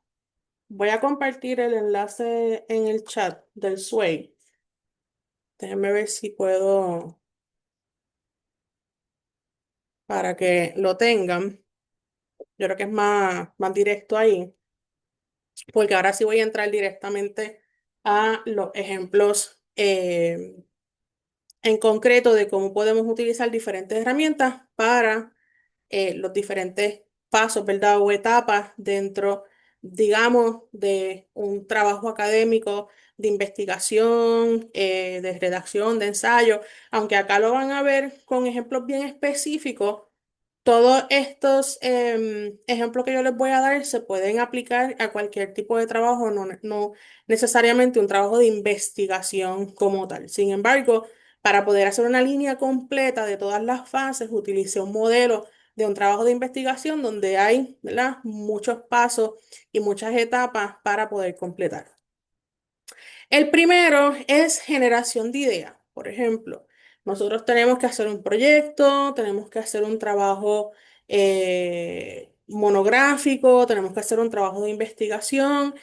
Voy a compartir el enlace en el chat del Sway. Déjenme ver si puedo para que lo tengan. Yo creo que es más directo ahí, porque ahora sí voy a entrar directamente a los ejemplos en concreto de cómo podemos utilizar diferentes herramientas para los diferentes pasos, ¿verdad? O etapas dentro digamos, de un trabajo académico, de investigación, de redacción, de ensayo, aunque acá lo van a ver con ejemplos bien específicos. Todos estos ejemplos que yo les voy a dar se pueden aplicar a cualquier tipo de trabajo, no necesariamente un trabajo de investigación como tal. Sin embargo, para poder hacer una línea completa de todas las fases, utilicé un modelo de un trabajo de investigación donde hay, ¿verdad?, muchos pasos y muchas etapas para poder completar. El primero es generación de ideas. Por ejemplo, nosotros tenemos que hacer un proyecto, tenemos que hacer un trabajo monográfico, tenemos que hacer un trabajo de investigación.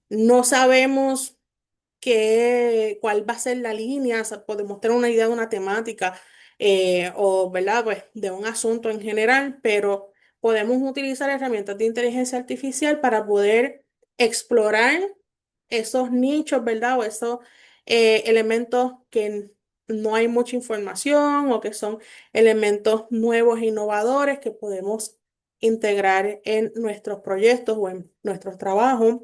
No sabemos cuál va a ser la línea, o sea, podemos tener una idea de una temática o, ¿verdad? Pues de un asunto en general, pero podemos utilizar herramientas de inteligencia artificial para poder explorar esos nichos, ¿verdad? O esos elementos que no hay mucha información o que son elementos nuevos e innovadores que podemos integrar en nuestros proyectos o en nuestros trabajos.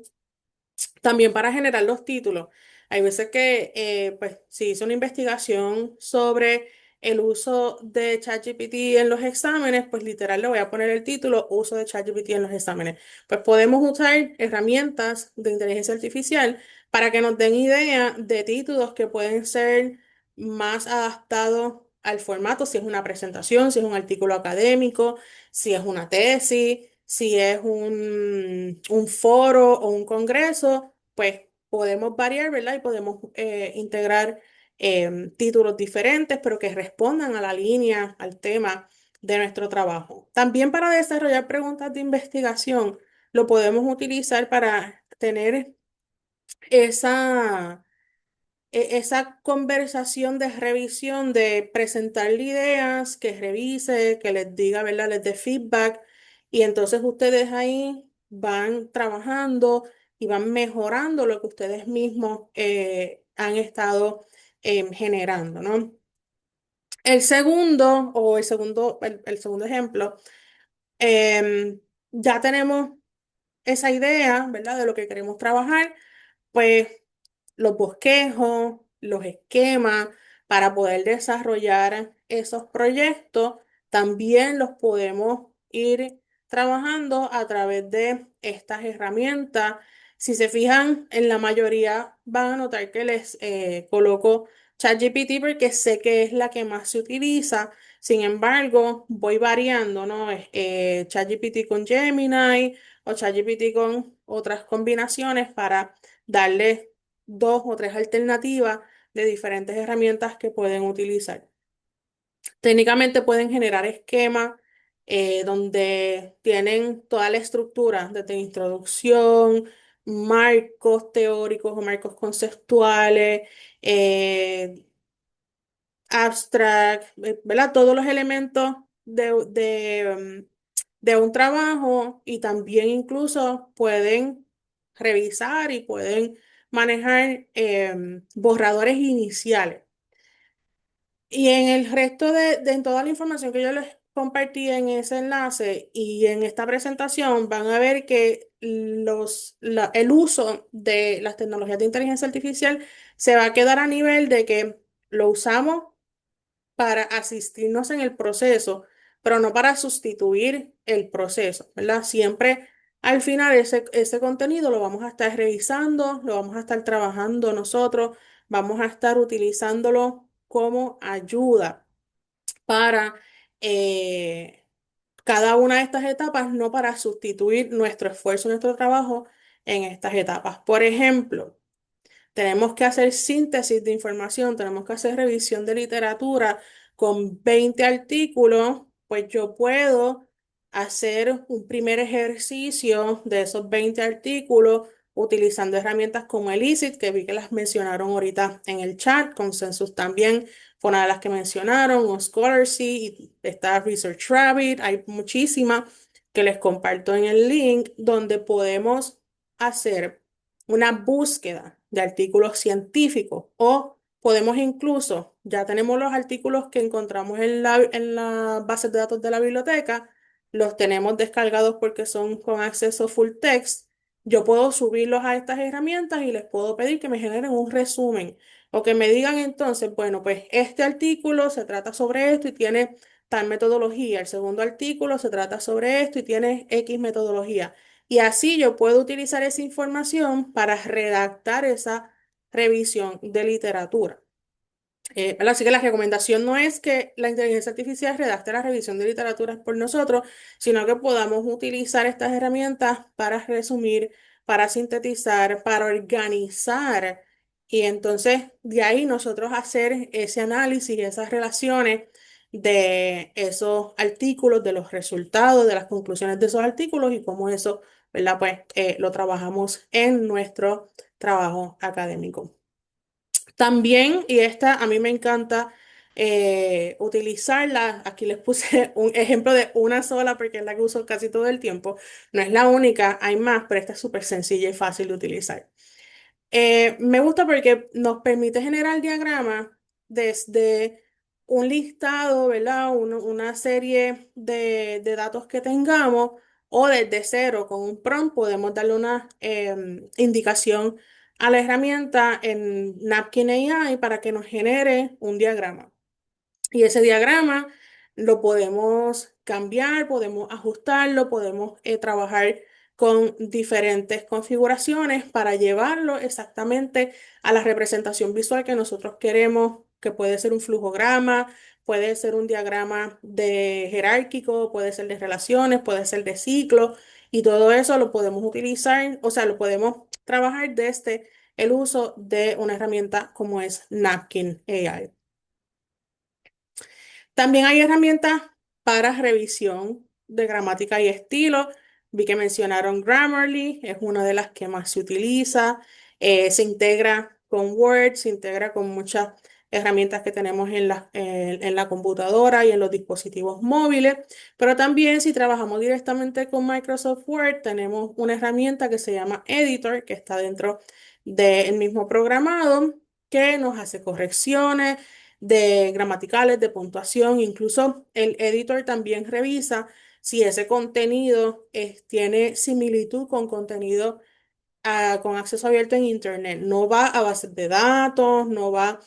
También para generar los títulos. Hay veces que, pues, si hice una investigación sobre el uso de ChatGPT en los exámenes, pues literal le voy a poner el título Uso de ChatGPT en los exámenes. Pues podemos usar herramientas de inteligencia artificial para que nos den idea de títulos que pueden ser más adaptados al formato, si es una presentación, si es un artículo académico, si es una tesis, si es un foro o un congreso, pues podemos variar, ¿verdad? Y podemos integrar títulos diferentes, pero que respondan a la línea, al tema de nuestro trabajo. También para desarrollar preguntas de investigación, lo podemos utilizar para tener esa esa conversación de revisión, de presentarle ideas, que revise, que les diga, ¿verdad? Les dé feedback. Y entonces ustedes ahí van trabajando y van mejorando lo que ustedes mismos han estado generando, ¿no? El segundo ejemplo, em, ya tenemos esa idea, ¿verdad? De lo que queremos trabajar, pues los bosquejos, los esquemas para poder desarrollar esos proyectos, también los podemos ir trabajando a través de estas herramientas. Si se fijan, en la mayoría van a notar que les coloco ChatGPT porque sé que es la que más se utiliza. Sin embargo, voy variando, ¿no? ChatGPT con Gemini o ChatGPT con otras combinaciones para darle dos o tres alternativas de diferentes herramientas que pueden utilizar. Técnicamente pueden generar esquemas donde tienen toda la estructura desde introducción, marcos teóricos o marcos conceptuales, eh, abstract, ¿verdad? Todos los elementos de un trabajo y también incluso pueden revisar y pueden manejar borradores iniciales. Y en el resto en toda la información que yo les compartí en ese enlace y en esta presentación, van a ver que el uso de las tecnologías de inteligencia artificial se va a quedar a nivel de que lo usamos para asistirnos en el proceso, pero no para sustituir el proceso, ¿verdad? Siempre al final ese contenido lo vamos a estar revisando, lo vamos a estar trabajando nosotros, vamos a estar utilizándolo como ayuda para cada una de estas etapas, no para sustituir nuestro esfuerzo, nuestro trabajo en estas etapas. Por ejemplo, tenemos que hacer síntesis de información, tenemos que hacer revisión de literatura con 20 artículos, pues yo puedo hacer un primer ejercicio de esos 20 artículos utilizando herramientas como Elicit, que vi que las mencionaron ahorita en el chat, Consensus también fue una de las que mencionaron, o Scholarly, y está Research Rabbit, hay muchísimas que les comparto en el link, donde podemos hacer una búsqueda de artículos científicos o podemos incluso, ya tenemos los artículos que encontramos en la base de datos de la biblioteca, los tenemos descargados porque son con acceso full text yo puedo subirlos a estas herramientas y les puedo pedir que me generen un resumen o que me digan entonces, bueno, pues este artículo se trata sobre esto y tiene tal metodología, el segundo artículo se trata sobre esto y tiene X metodología. Y así yo puedo utilizar esa información para redactar esa revisión de literatura. ¿Verdad? Así que la recomendación no es que la inteligencia artificial redacte la revisión de literatura por nosotros, sino que podamos utilizar estas herramientas para resumir, para sintetizar, para organizar y entonces de ahí nosotros hacer ese análisis, esas relaciones de esos artículos, de los resultados, de las conclusiones de esos artículos y cómo eso, ¿verdad? Pues lo trabajamos en nuestro trabajo académico. También, y esta a mí me encanta utilizarla, aquí les puse un ejemplo de una sola porque es la que uso casi todo el tiempo, no es la única, hay más, pero esta es súper sencilla y fácil de utilizar. Me gusta porque nos permite generar diagramas desde un listado, ¿verdad? Una serie de datos que tengamos o desde cero con un prompt podemos darle una indicación a la herramienta en Napkin AI para que nos genere un diagrama. Y ese diagrama lo podemos cambiar, podemos ajustarlo, podemos trabajar con diferentes configuraciones para llevarlo exactamente a la representación visual que nosotros queremos, que puede ser un flujograma, puede ser un diagrama de jerárquico, puede ser de relaciones, puede ser de ciclo, y todo eso lo podemos utilizar, o sea, lo podemos trabajar desde el uso de una herramienta como es Napkin AI. También hay herramientas para revisión de gramática y estilo. Vi que mencionaron Grammarly, es una de las que más se utiliza. Se integra con Word, se integra con muchas herramientas que tenemos en la computadora y en los dispositivos móviles. Pero también si trabajamos directamente con Microsoft Word, tenemos una herramienta que se llama Editor, que está dentro del mismo programado, que nos hace correcciones de gramaticales, de puntuación, incluso el editor también revisa si ese contenido tiene similitud con contenido con acceso abierto en Internet. No va a bases de datos, no va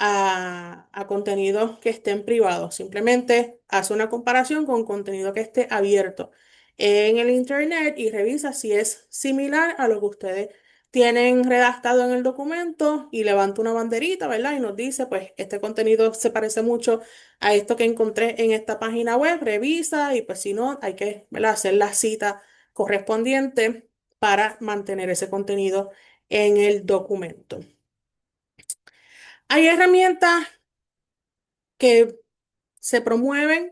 a contenidos que estén privados. Simplemente hace una comparación con contenido que esté abierto en el Internet y revisa si es similar a lo que ustedes tienen redactado en el documento y levanta una banderita, ¿verdad? Y nos dice, pues, este contenido se parece mucho a esto que encontré en esta página web, revisa y pues si no, hay que, ¿verdad? Hacer la cita correspondiente para mantener ese contenido en el documento. Hay herramientas que se promueven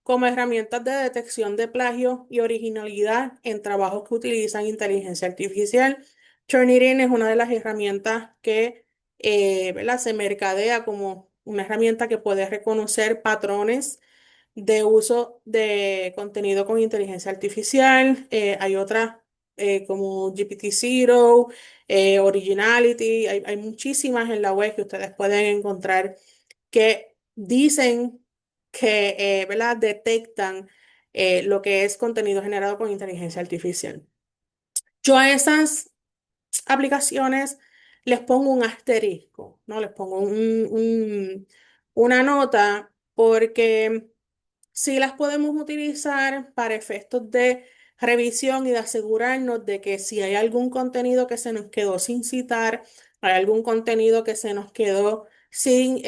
como herramientas de detección de plagio y originalidad en trabajos que utilizan inteligencia artificial. Turnitin es una de las herramientas que ¿verdad? Se mercadea como una herramienta que puede reconocer patrones de uso de contenido con inteligencia artificial. Hay otras como GPT-0, Originality, hay muchísimas en la web que ustedes pueden encontrar que dicen que ¿verdad? Detectan lo que es contenido generado con inteligencia artificial. Yo a esas aplicaciones les pongo un asterisco, ¿no? Les pongo una nota porque sí las podemos utilizar para efectos de revisión y de asegurarnos de que si hay algún contenido que se nos quedó sin citar, hay algún contenido que se nos quedó sin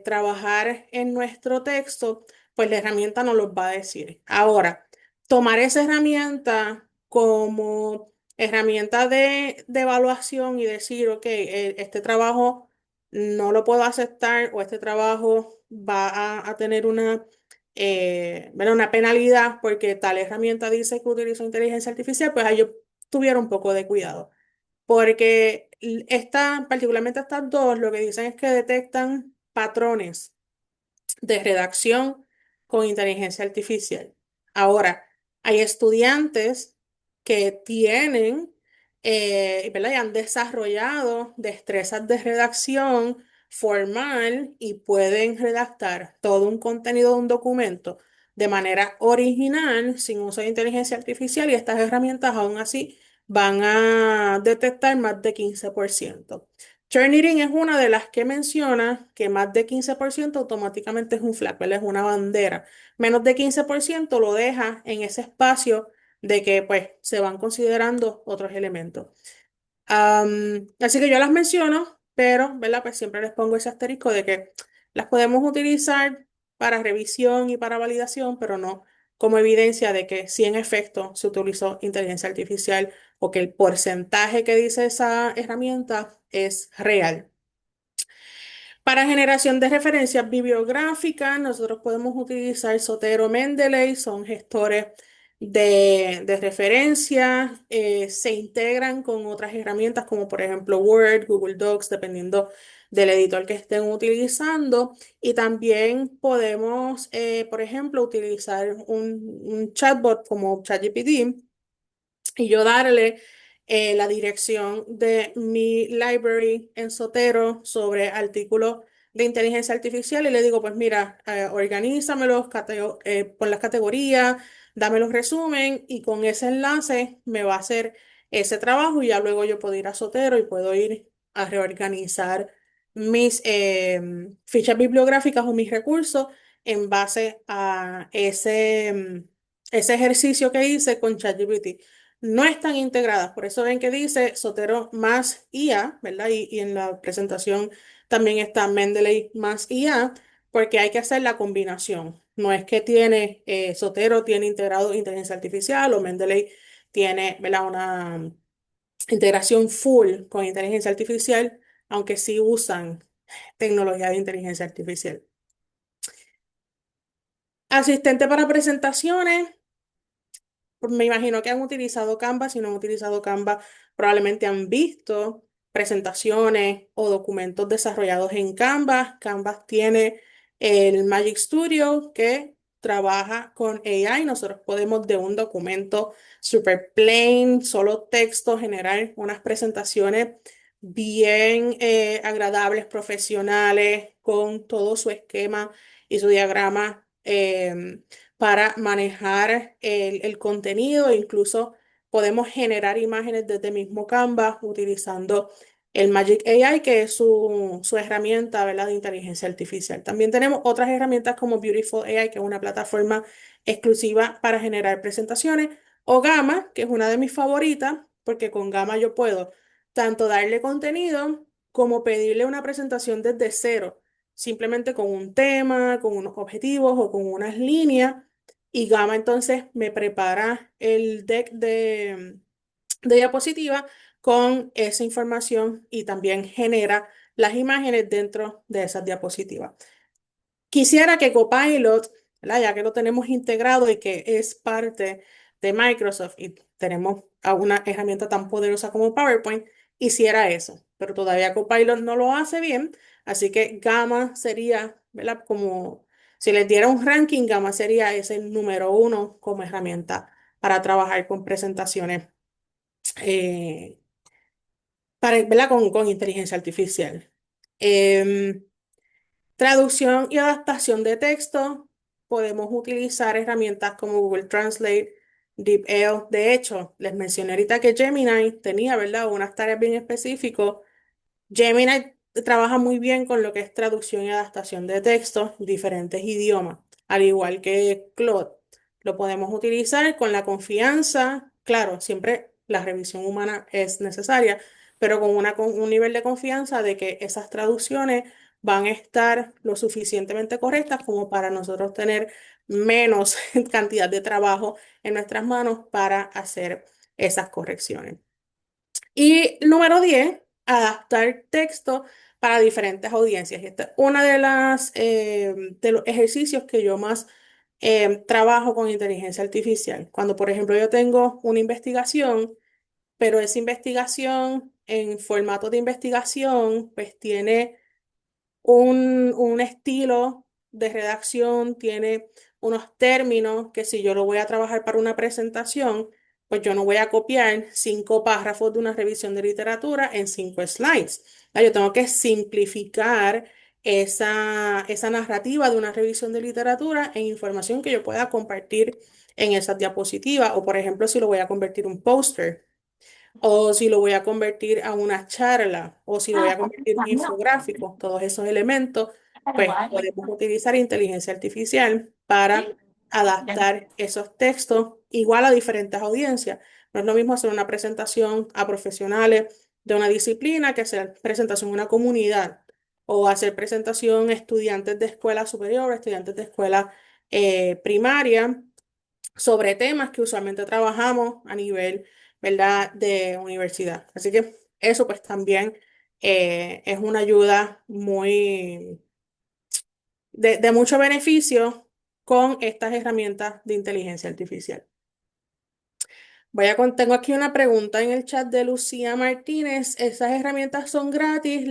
trabajar en nuestro texto, pues la herramienta nos los va a decir. Ahora, tomar esa herramienta como herramienta de evaluación y decir, ok, este trabajo no lo puedo aceptar o este trabajo va a tener bueno, una penalidad porque tal herramienta dice que utiliza inteligencia artificial, pues ahí yo tuviera un poco de cuidado. Porque particularmente estas dos, lo que dicen es que detectan patrones de redacción con inteligencia artificial. Ahora, hay estudiantes que tienen, ¿verdad? Y han desarrollado destrezas de redacción formal y pueden redactar todo un contenido de un documento de manera original, sin uso de inteligencia artificial, y estas herramientas aún así van a detectar más de 15%. Turnitin es una de las que menciona que más de 15% automáticamente es un flag, ¿verdad? Es una bandera. Menos de 15% lo deja en ese espacio de que pues se van considerando otros elementos. Así que yo las menciono, pero, ¿verdad? Pues siempre les pongo ese asterisco de que las podemos utilizar para revisión y para validación, pero no como evidencia de que sí en efecto se utilizó inteligencia artificial o que el porcentaje que dice esa herramienta es real. Para generación de referencias bibliográficas, nosotros podemos utilizar Zotero, Mendeley, son gestores de referencia, se integran con otras herramientas como por ejemplo Word, Google Docs, dependiendo del editor que estén utilizando. Y también podemos, por ejemplo, utilizar un chatbot como ChatGPT y yo darle la dirección de mi library en Sotero sobre artículos de inteligencia artificial y le digo, pues mira, organízamelos por las categorías, dame los resumen y con ese enlace me va a hacer ese trabajo y ya luego yo puedo ir a Sotero y puedo ir a reorganizar mis fichas bibliográficas o mis recursos en base a ese ejercicio que hice con ChatGPT. No están integradas, por eso ven que dice Sotero más IA, ¿verdad? Y en la presentación también está Mendeley más IA, porque hay que hacer la combinación. No es que tiene, Sotero tiene integrado inteligencia artificial o Mendeley tiene, ¿verdad? Una integración full con inteligencia artificial, aunque sí usan tecnología de inteligencia artificial. Asistente para presentaciones. Me imagino que han utilizado Canva. Si no han utilizado Canva, probablemente han visto presentaciones o documentos desarrollados en Canva. Canva tiene el Magic Studio que trabaja con AI. Nosotros podemos de un documento super plain, solo texto, generar unas presentaciones bien agradables, profesionales, con todo su esquema y su diagrama. Para manejar el contenido. Incluso podemos generar imágenes desde mismo Canva utilizando el Magic AI, que es su herramienta, ¿verdad? De inteligencia artificial. También tenemos otras herramientas como Beautiful AI, que es una plataforma exclusiva para generar presentaciones, o Gamma, que es una de mis favoritas, porque con Gamma yo puedo tanto darle contenido como pedirle una presentación desde cero, simplemente con un tema, con unos objetivos o con unas líneas y Gama entonces me prepara el deck de diapositiva con esa información y también genera las imágenes dentro de esas diapositivas. Quisiera que Copilot, ¿verdad? Ya que lo tenemos integrado y que es parte de Microsoft y tenemos a una herramienta tan poderosa como PowerPoint, hiciera eso. Pero todavía Copilot no lo hace bien, así que Gamma sería, ¿verdad? Como si les diera un ranking, Gamma sería ese número uno como herramienta para trabajar con presentaciones, eh, ¿verdad? Con inteligencia artificial. Em, Traducción y adaptación de texto. Podemos utilizar herramientas como Google Translate, DeepL. De hecho, les mencioné ahorita que Gemini tenía, ¿verdad? Unas tareas bien específicas. Gemini trabaja muy bien con lo que es traducción y adaptación de textos en diferentes idiomas, al igual que Claude. Lo podemos utilizar con la confianza, claro, siempre la revisión humana es necesaria, pero con un nivel de confianza de que esas traducciones van a estar lo suficientemente correctas como para nosotros tener menos cantidad de trabajo en nuestras manos para hacer esas correcciones. Y número 10, adaptar texto para diferentes audiencias. Esta es una de los ejercicios que yo más trabajo con inteligencia artificial. Cuando, por ejemplo, yo tengo una investigación, pero esa investigación en formato de investigación, pues tiene un estilo de redacción, tiene unos términos que si yo lo voy a trabajar para una presentación, pues yo no voy a copiar 5 párrafos de una revisión de literatura en 5 slides. Yo tengo que simplificar esa narrativa de una revisión de literatura en información que yo pueda compartir en esas diapositivas o, por ejemplo, si lo voy a convertir en un póster. o si lo voy a convertir a una charla, o si lo voy a convertir en un infográfico, todos esos elementos, pues podemos utilizar inteligencia artificial para adaptar esos textos igual a diferentes audiencias. No es lo mismo hacer una presentación a profesionales de una disciplina que hacer presentación a una comunidad o hacer presentación a estudiantes de escuela superior, estudiantes de escuela primaria sobre temas que usualmente trabajamos a nivel, ¿verdad?, de universidad. Así que eso pues también es una ayuda muy de mucho beneficio con estas herramientas de inteligencia artificial. Tengo aquí una pregunta en el chat de Lucía Martínez. ¿Esas herramientas son gratis?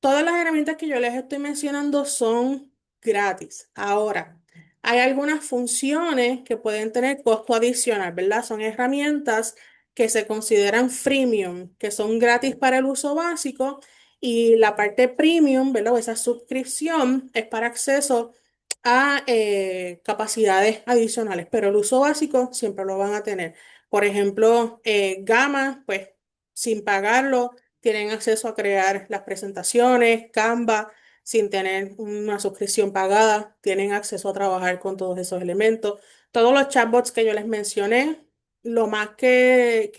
Todas las herramientas que yo les estoy mencionando son gratis. Ahora, hay algunas funciones que pueden tener costo adicional, ¿verdad? Son herramientas que se consideran freemium, que son gratis para el uso básico y la parte premium, ¿verdad? O esa suscripción es para acceso a capacidades adicionales, pero el uso básico siempre lo van a tener. Por ejemplo, Gamma, pues sin pagarlo tienen acceso a crear las presentaciones, Canva, sin tener una suscripción pagada, tienen acceso a trabajar con todos esos elementos. Todos los chatbots que yo les mencioné, lo más que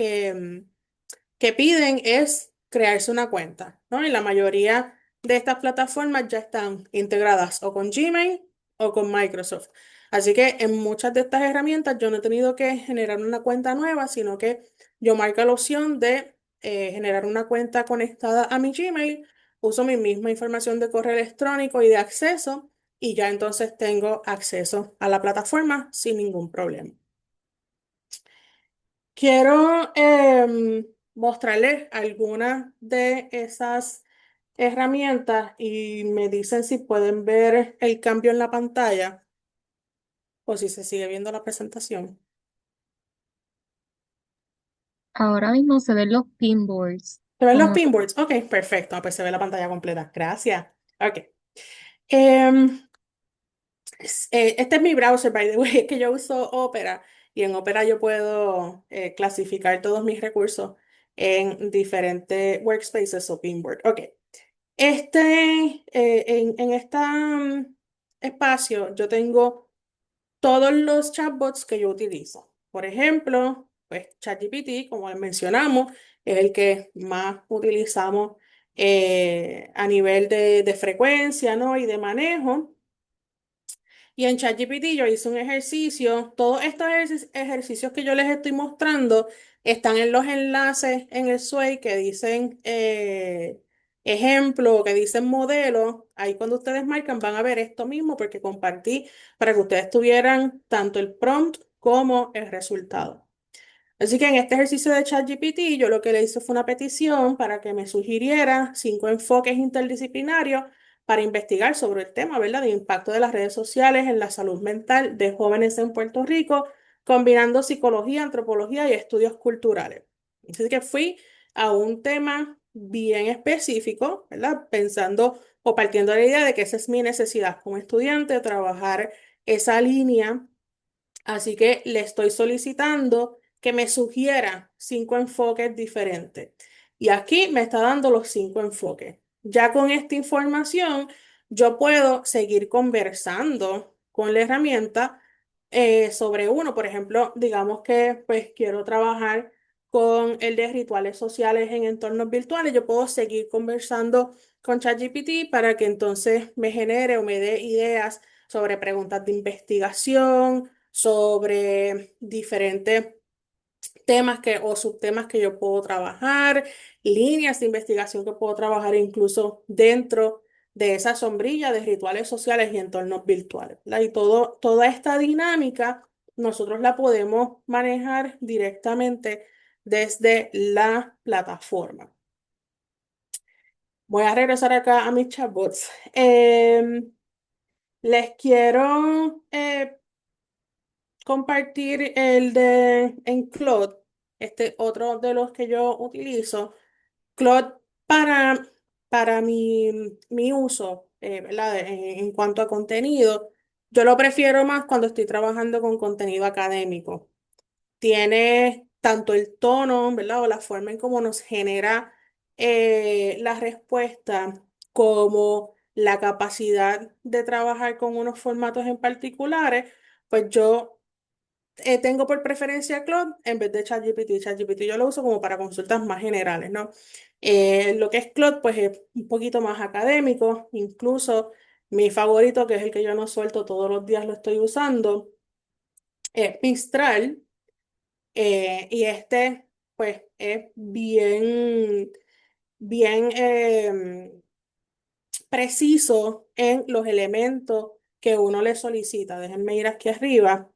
piden es crearse una cuenta, ¿no? Y la mayoría de estas plataformas ya están integradas o con Gmail o con Microsoft. Así que en muchas de estas herramientas yo no he tenido que generar una cuenta nueva, sino que yo marco la opción de generar una cuenta conectada a mi Gmail, uso mi misma información de correo electrónico y de acceso y ya entonces tengo acceso a la plataforma sin ningún problema. Quiero mostrarles algunas de esas herramientas y me dicen si pueden ver el cambio en la pantalla o si se sigue viendo la presentación. Ahora mismo se ven los pinboards. ¿Se ven los Como pinboards? Ok, perfecto. Pues se ve la pantalla completa. Gracias. Ok. Em, este es mi browser, by the way, que yo uso Opera y en Opera yo puedo clasificar todos mis recursos en diferentes workspaces o pinboard. Ok. En este espacio yo tengo todos los chatbots que yo utilizo. Por ejemplo, pues ChatGPT, como les mencionamos, es el que más utilizamos a nivel de frecuencia, ¿no? Y de manejo. Y en ChatGPT yo hice un ejercicio. Todos estos ejercicios que yo les estoy mostrando están en los enlaces en el SWAY que dicen ejemplo, que dicen modelo. Ahí cuando ustedes marcan van a ver esto mismo porque compartí para que ustedes tuvieran tanto el prompt como el resultado. Así que en este ejercicio de ChatGPT, yo lo que le hice fue una petición para que me sugiriera 5 enfoques interdisciplinarios para investigar sobre el tema, ¿verdad?, de impacto de las redes sociales en la salud mental de jóvenes en Puerto Rico, combinando psicología, antropología y estudios culturales. Así que fui a un tema bien específico, ¿verdad?, pensando o partiendo de la idea de que esa es mi necesidad como estudiante, trabajar esa línea. Así que le estoy solicitando que me sugiera 5 enfoques diferentes. Y aquí me está dando los 5 enfoques. Ya con esta información, yo puedo seguir conversando con la herramienta sobre uno. Por ejemplo, digamos que pues quiero trabajar con el de rituales sociales en entornos virtuales. Yo puedo seguir conversando con ChatGPT para que entonces me genere o me dé ideas sobre preguntas de investigación sobre diferentes temas o subtemas que yo puedo trabajar, líneas de investigación que puedo trabajar incluso dentro de esa sombrilla de rituales sociales y entornos virtuales, ¿verdad? Y toda esta dinámica nosotros la podemos manejar directamente desde la plataforma. Voy a regresar acá a mis chatbots. Les quiero compartir el de en Claude, este otro de los que yo utilizo. Claude para, para mi uso, ¿verdad? En cuanto a contenido, yo lo prefiero más cuando estoy trabajando con contenido académico. Tiene tanto el tono, ¿verdad? O la forma en cómo nos genera la respuesta, como la capacidad de trabajar con unos formatos en particulares, pues yo tengo por preferencia Claude en vez de ChatGPT. ChatGPT yo lo uso como para consultas más generales, ¿no? Lo que es Claude, pues es un poquito más académico, incluso mi favorito, que es el que yo no suelto todos los días, lo estoy usando, es Mistral. Y este, pues, es bien preciso en los elementos que uno le solicita. Déjenme ir aquí arriba.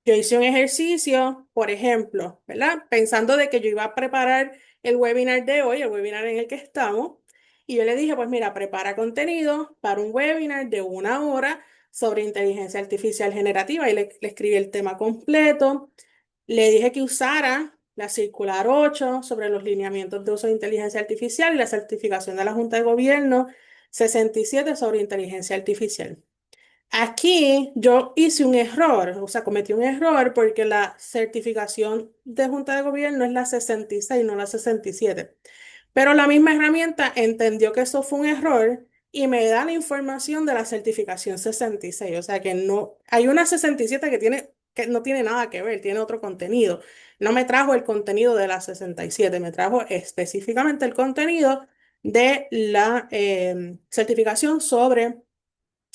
Yo hice un ejercicio, por ejemplo, ¿verdad? Pensando de que yo iba a preparar el webinar de hoy, el webinar en el que estamos, y yo le dije, pues mira, prepara contenido para un webinar de 1 hora sobre inteligencia artificial generativa, y le escribí el tema completo. Le dije que usara la circular 8 sobre los lineamientos de uso de inteligencia artificial y la certificación de la Junta de Gobierno 67 sobre inteligencia artificial. Aquí yo hice un error, o sea, cometí un error porque la certificación de Junta de Gobierno es la 66, no la 67. Pero la misma herramienta entendió que eso fue un error y me da la información de la certificación 66. O sea que no, hay una 67 que no tiene nada que ver, tiene otro contenido. No me trajo el contenido de la 67, me trajo específicamente el contenido de la certificación sobre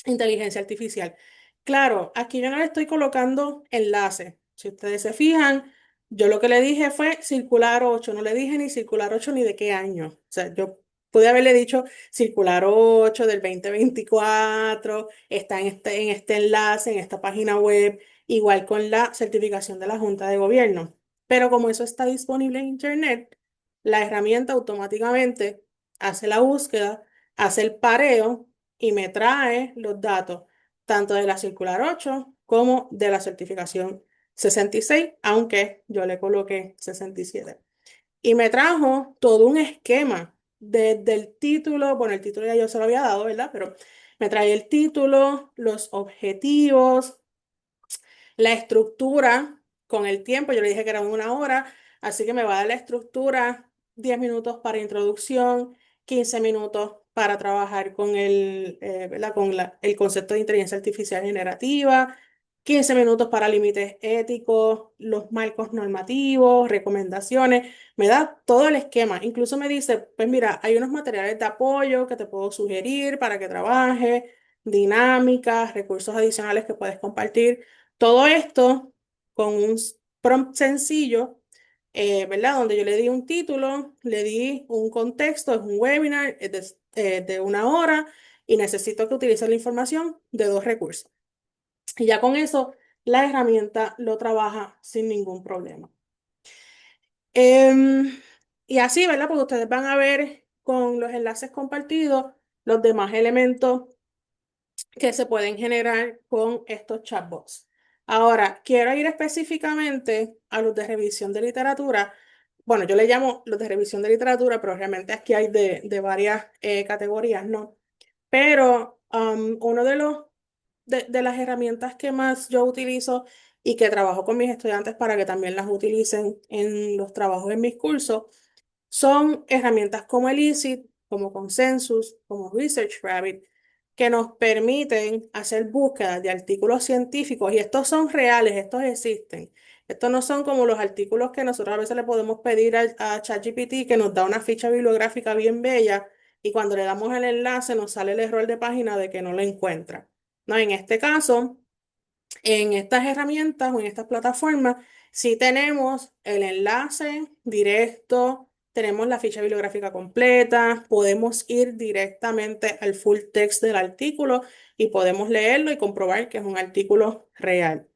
inteligencia artificial. Claro, aquí yo no le estoy colocando enlace. Si ustedes se fijan, yo lo que le dije fue circular 8, no le dije ni circular 8 ni de qué año. O sea, yo pude haberle dicho circular 8 del 2024, está en este enlace, en esta página web, igual con la certificación de la Junta de Gobierno. Pero como eso está disponible en Internet, la herramienta automáticamente hace la búsqueda, hace el pareo y me trae los datos tanto de la circular 8 como de la certificación 66, aunque yo le coloqué 67. Y me trajo todo un esquema desde el título, bueno, el título ya yo se lo había dado, ¿verdad? Pero me trae el título, los objetivos, la estructura con el tiempo. Yo le dije que era 1 hora, así que me va a dar la estructura: 10 minutos para introducción, 15 minutos para trabajar con ¿verdad? Con el concepto de inteligencia artificial generativa, 15 minutos para límites éticos, los marcos normativos, recomendaciones. Me da todo el esquema. Incluso me dice, pues mira, hay unos materiales de apoyo que te puedo sugerir para que trabajes, dinámicas, recursos adicionales que puedes compartir. Todo esto con un prompt sencillo, ¿verdad? Donde yo le di un título, le di un contexto, es un webinar, de 1 hora y necesito que utilice la información de 2 recursos. Y ya con eso, la herramienta lo trabaja sin ningún problema. Em, y así, ¿verdad? Porque ustedes van a ver con los enlaces compartidos los demás elementos que se pueden generar con estos chatbots. Ahora, quiero ir específicamente a los de revisión de literatura. Bueno, yo le llamo los de revisión de literatura, pero realmente aquí hay de varias categorías, ¿no? Pero uno de las herramientas que más yo utilizo y que trabajo con mis estudiantes para que también las utilicen en los trabajos en mis cursos son herramientas como Elicit, como Consensus, como ResearchRabbit, que nos permiten hacer búsquedas de artículos científicos, y estos son reales, estos existen. Estos no son como los artículos que nosotros a veces le podemos pedir a ChatGPT, que nos da una ficha bibliográfica bien bella y cuando le damos el enlace nos sale el error de página de que no lo encuentra. No, en este caso, en estas herramientas o en estas plataformas, sí tenemos el enlace directo, tenemos la ficha bibliográfica completa, podemos ir directamente al full text del artículo y podemos leerlo y comprobar que es un artículo real.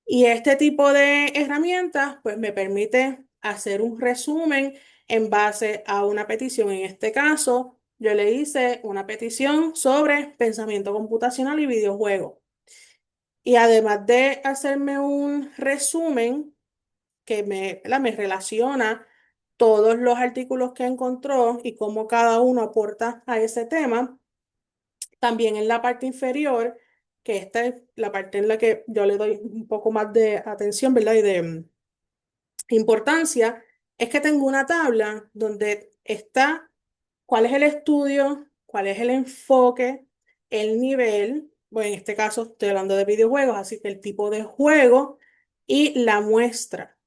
Y este tipo de herramientas, pues me permite hacer un resumen en base a una petición. En este caso, yo le hice una petición sobre pensamiento computacional y videojuegos. Y además de hacerme un resumen que ¿verdad? Me relaciona todos los artículos que encontró y cómo cada uno aporta a ese tema, también en la parte inferior, que esta es la parte en la que yo le doy un poco más de atención, ¿verdad? importancia es que tengo una tabla donde está cuál es el estudio, cuál es el enfoque, el nivel, bueno, en este caso estoy hablando de videojuegos, así que el tipo de juego y la muestra.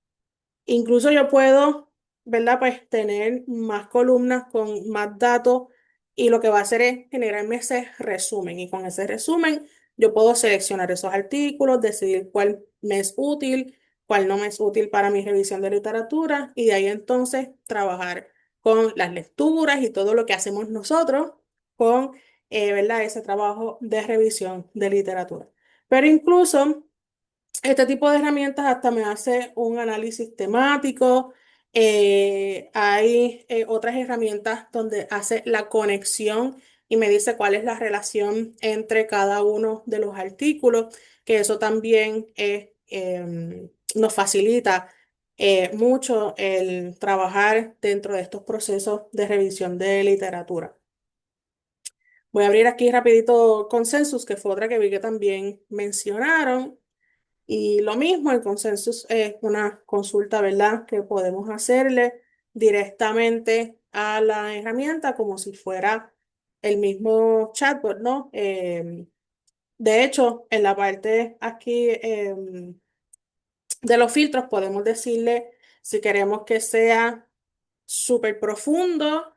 Incluso yo puedo, ¿verdad? Pues tener más columnas con más datos y lo que va a hacer es generarme ese resumen. Y con ese resumen yo puedo seleccionar esos artículos, decidir cuál me es útil, cuál no me es útil para mi revisión de literatura y de ahí entonces trabajar con las lecturas y todo lo que hacemos nosotros con, ¿verdad? Ese trabajo de revisión de literatura. Pero incluso este tipo de herramientas hasta me hace un análisis temático. Hay otras herramientas donde hace la conexión y me dice cuál es la relación entre cada uno de los artículos, que eso también nos facilita mucho el trabajar dentro de estos procesos de revisión de literatura. Voy a abrir aquí rapidito Consensus, que fue otra que vi que también mencionaron. Y lo mismo, el consensus es una consulta, ¿verdad? Que podemos hacerle directamente a la herramienta como si fuera el mismo chatbot, ¿no? De hecho, en la parte aquí de los filtros podemos decirle si queremos que sea súper profundo,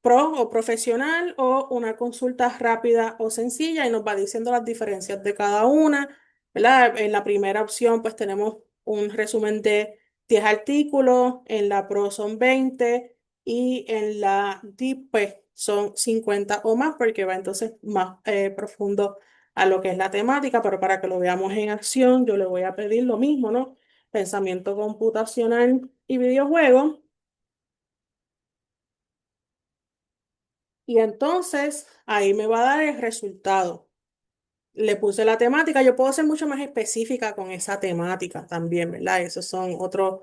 pro o profesional o una consulta rápida o sencilla y nos va diciendo las diferencias de cada una, ¿verdad? En la primera opción pues tenemos un resumen de 10 artículos, en la pro son 20 y en la deep pues son 50 o más porque va entonces más profundo a lo que es la temática, pero para que lo veamos en acción yo le voy a pedir lo mismo, ¿no? Pensamiento computacional y videojuegos. Y entonces ahí me va a dar el resultado. Le puse la temática, yo puedo ser mucho más específica con esa temática también, ¿verdad? Esos son otros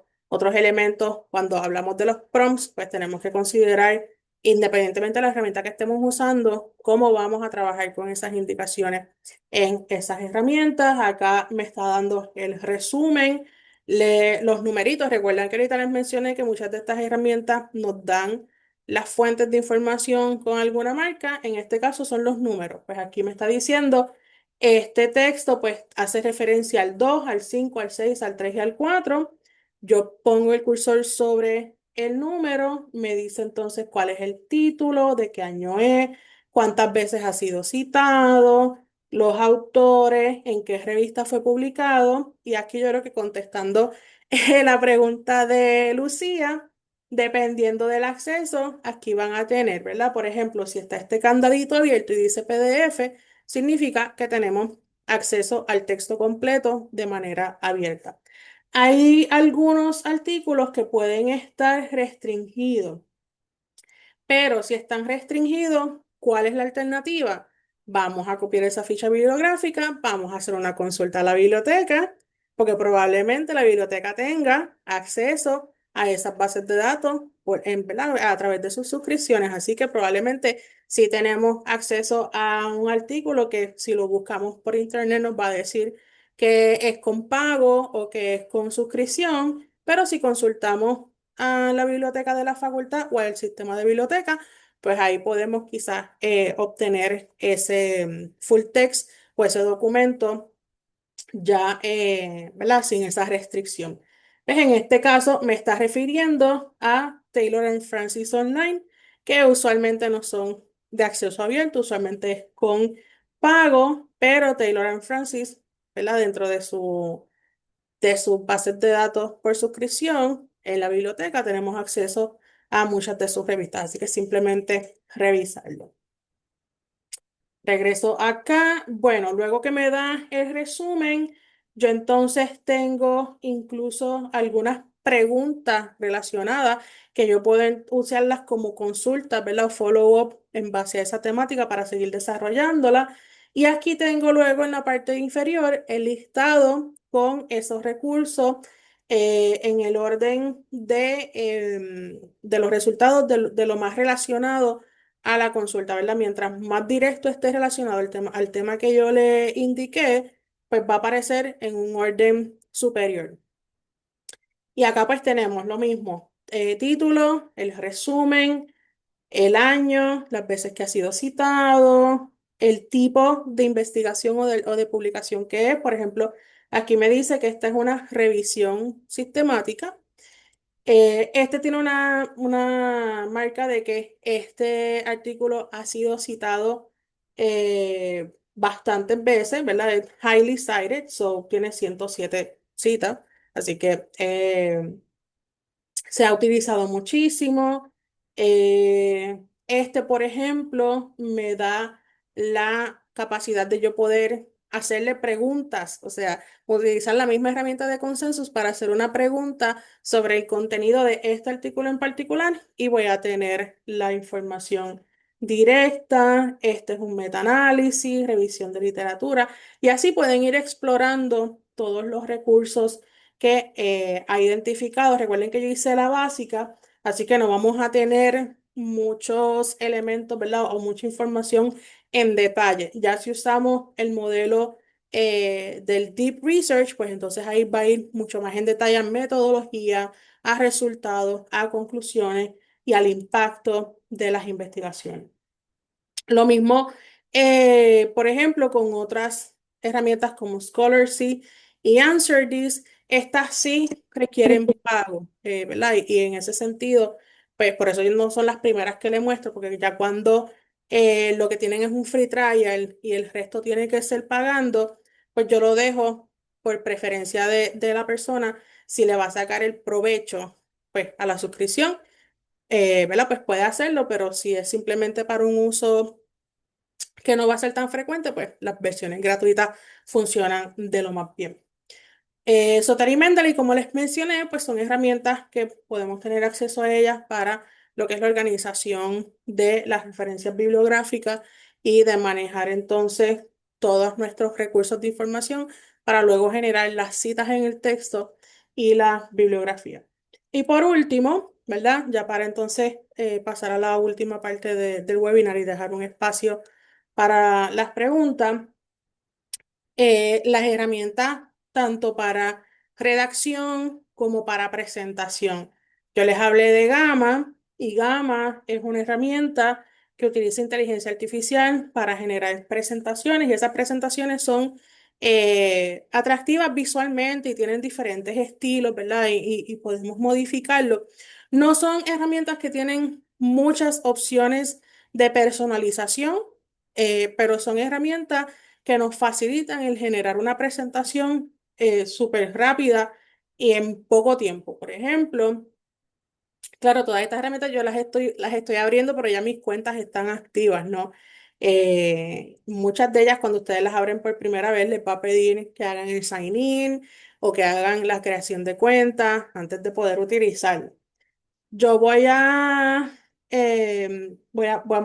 elementos. Cuando hablamos de los prompts, pues tenemos que considerar, independientemente de la herramienta que estemos usando, cómo vamos a trabajar con esas indicaciones en esas herramientas. Acá me está dando el resumen, los numeritos. Recuerdan que ahorita les mencioné que muchas de estas herramientas nos dan las fuentes de información con alguna marca. En este caso son los números. Pues aquí me está diciendo este texto pues hace referencia al 2, al 5, al 6, al 3 y al 4. Yo pongo el cursor sobre el número, me dice entonces cuál es el título, de qué año es, cuántas veces ha sido citado, los autores, en qué revista fue publicado. Y aquí yo creo que contestando la pregunta de Lucía, dependiendo del acceso, aquí van a tener, ¿verdad? Por ejemplo, si está este candadito abierto y dice PDF, significa que tenemos acceso al texto completo de manera abierta. Hay algunos artículos que pueden estar restringidos. Pero si están restringidos, ¿cuál es la alternativa? Vamos a copiar esa ficha bibliográfica, vamos a hacer una consulta a la biblioteca, porque probablemente la biblioteca tenga acceso a esas bases de datos ¿verdad? A través de sus suscripciones. Así que probablemente si tenemos acceso a un artículo que si lo buscamos por internet nos va a decir que es con pago o que es con suscripción, pero si consultamos a la biblioteca de la facultad o al sistema de biblioteca, pues ahí podemos quizás obtener ese full text o ese documento ya, ¿verdad? Sin esa restricción. Pues en este caso me está refiriendo a Taylor and Francis Online, que usualmente no son de acceso abierto, usualmente es con pago, pero Taylor and Francis, ¿verdad? Dentro de sus bases de datos por suscripción, en la biblioteca tenemos acceso a muchas de sus revistas, así que simplemente revisarlo. Regreso acá. Bueno, luego que me da el resumen, yo entonces tengo incluso algunas preguntas relacionadas que yo puedo usarlas como consultas, ¿verdad? O follow-up en base a esa temática para seguir desarrollándola. Y aquí tengo luego en la parte inferior el listado con esos recursos en el orden de los resultados de lo más relacionado a la consulta, ¿verdad? Mientras más directo esté relacionado al tema que yo le indiqué, pues va a aparecer en un orden superior. Y acá pues tenemos lo mismo, título, el resumen, el año, las veces que ha sido citado, el tipo de investigación o de publicación que es. Por ejemplo, aquí me dice que esta es una revisión sistemática. Este tiene una marca de que este artículo ha sido citado bastantes veces, ¿verdad? Es highly cited, so tiene 107 citas, así que se ha utilizado muchísimo. Este, por ejemplo, me da la capacidad de yo poder hacerle preguntas, o sea, utilizar la misma herramienta de consensus para hacer una pregunta sobre el contenido de este artículo en particular y voy a tener la información directa. Este es un metaanálisis, revisión de literatura y así pueden ir explorando todos los recursos que ha identificado. Recuerden que yo hice la básica, así que no vamos a tener muchos elementos, ¿verdad? O mucha información en detalle. Ya si usamos el modelo del Deep Research, pues entonces ahí va a ir mucho más en detalle a metodología, a resultados, a conclusiones y al impacto de las investigaciones. Lo mismo, por ejemplo, con otras herramientas como Scholarly y AnswerThis, estas sí requieren pago, ¿verdad? Y en ese sentido, pues por eso no son las primeras que le muestro, porque ya cuando lo que tienen es un free trial y el resto tiene que ser pagando, pues yo lo dejo por preferencia de la persona, si le va a sacar el provecho, pues a la suscripción, ¿verdad? Pues puede hacerlo, pero si es simplemente para un uso que no va a ser tan frecuente, pues las versiones gratuitas funcionan de lo más bien. Sotari y Mendeley, como les mencioné, pues son herramientas que podemos tener acceso a ellas para lo que es la organización de las referencias bibliográficas y de manejar entonces todos nuestros recursos de información para luego generar las citas en el texto y la bibliografía. Y por último, ¿verdad? Ya para entonces pasar a la última parte del webinar y dejar un espacio para las preguntas, las herramientas tanto para redacción como para presentación. Yo les hablé de Gamma y Gamma es una herramienta que utiliza inteligencia artificial para generar presentaciones y esas presentaciones son atractivas visualmente y tienen diferentes estilos, ¿verdad? Y podemos modificarlo. No son herramientas que tienen muchas opciones de personalización, pero son herramientas que nos facilitan el generar una presentación súper rápida y en poco tiempo. Por ejemplo, claro, todas estas herramientas yo las estoy abriendo, pero ya mis cuentas están activas, ¿no? Muchas de ellas, cuando ustedes las abren por primera vez, les va a pedir que hagan el sign-in o que hagan la creación de cuentas antes de poder utilizarlo. Yo vamos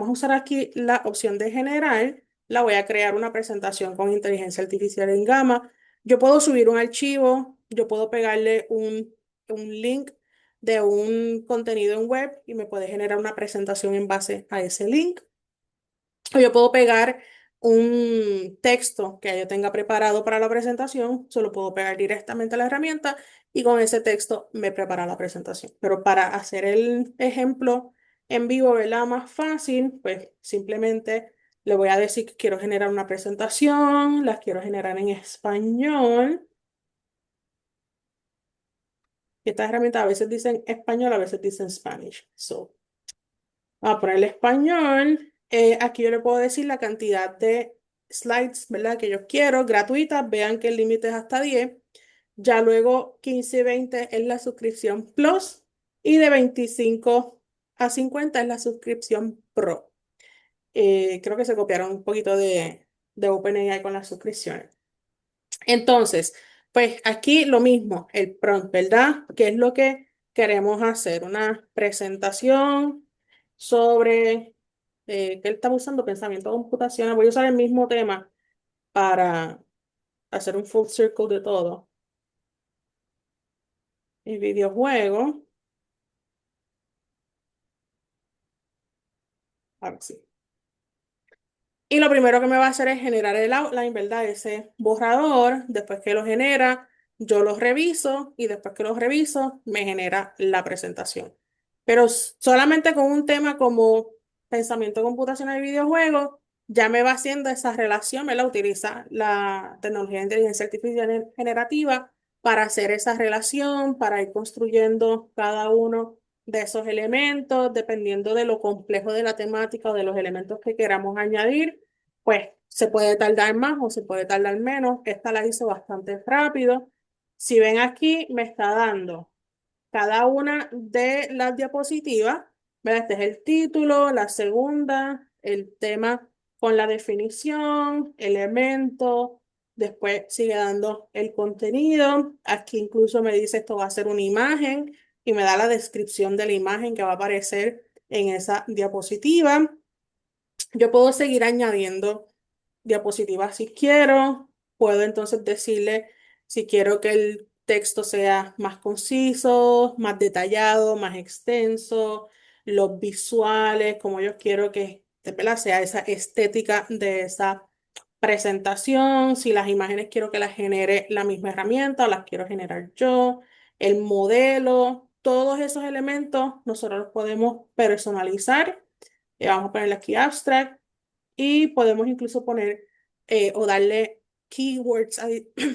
a usar aquí la opción de generar, la voy a crear una presentación con inteligencia artificial en Gamma. Yo puedo subir un archivo, yo puedo pegarle un link de un contenido en web y me puede generar una presentación en base a ese link. O yo puedo pegar un texto que yo tenga preparado para la presentación, solo puedo pegar directamente a la herramienta y con ese texto me prepara la presentación. Pero para hacer el ejemplo en vivo, ¿verdad? Más fácil, pues simplemente le voy a decir que quiero generar una presentación, las quiero generar en español. Y estas herramientas a veces dicen español, a veces dicen Spanish. So, vamos a ponerle español. Aquí yo le puedo decir la cantidad de slides, ¿verdad? Que yo quiero, gratuitas. Vean que el límite es hasta 10. Ya luego 15 y 20 es la suscripción Plus y de 25 a 50 es la suscripción Pro. Creo que se copiaron un poquito de OpenAI con las suscripciones. Entonces, pues aquí lo mismo, el prompt, ¿verdad? ¿Qué es lo que queremos hacer? Una presentación sobre que él está usando pensamiento computacional. Voy a usar el mismo tema para hacer un full circle de todo. El videojuego. Ahora sí. Y lo primero que me va a hacer es generar el outline, ¿verdad? Ese borrador. Después que lo genera, yo los reviso y después que los reviso me genera la presentación. Pero solamente con un tema como pensamiento computacional y videojuegos, ya me va haciendo esa relación, me la utiliza la tecnología de inteligencia artificial generativa para hacer esa relación, para ir construyendo cada uno de esos elementos, dependiendo de lo complejo de la temática o de los elementos que queramos añadir, pues se puede tardar más o se puede tardar menos. Esta la hizo bastante rápido. Si ven aquí, me está dando cada una de las diapositivas, ¿verdad? Este es el título, la segunda, el tema con la definición, elemento, después sigue dando el contenido. Aquí incluso me dice esto va a ser una imagen y me da la descripción de la imagen que va a aparecer en esa diapositiva. Yo puedo seguir añadiendo diapositivas si quiero. Puedo entonces decirle si quiero que el texto sea más conciso, más detallado, más extenso, los visuales, como yo quiero que, ¿verdad? Sea esa estética de esa presentación, si las imágenes quiero que las genere la misma herramienta o las quiero generar yo, el modelo, todos esos elementos nosotros los podemos personalizar. Vamos a ponerle aquí abstract y podemos incluso poner o darle keywords,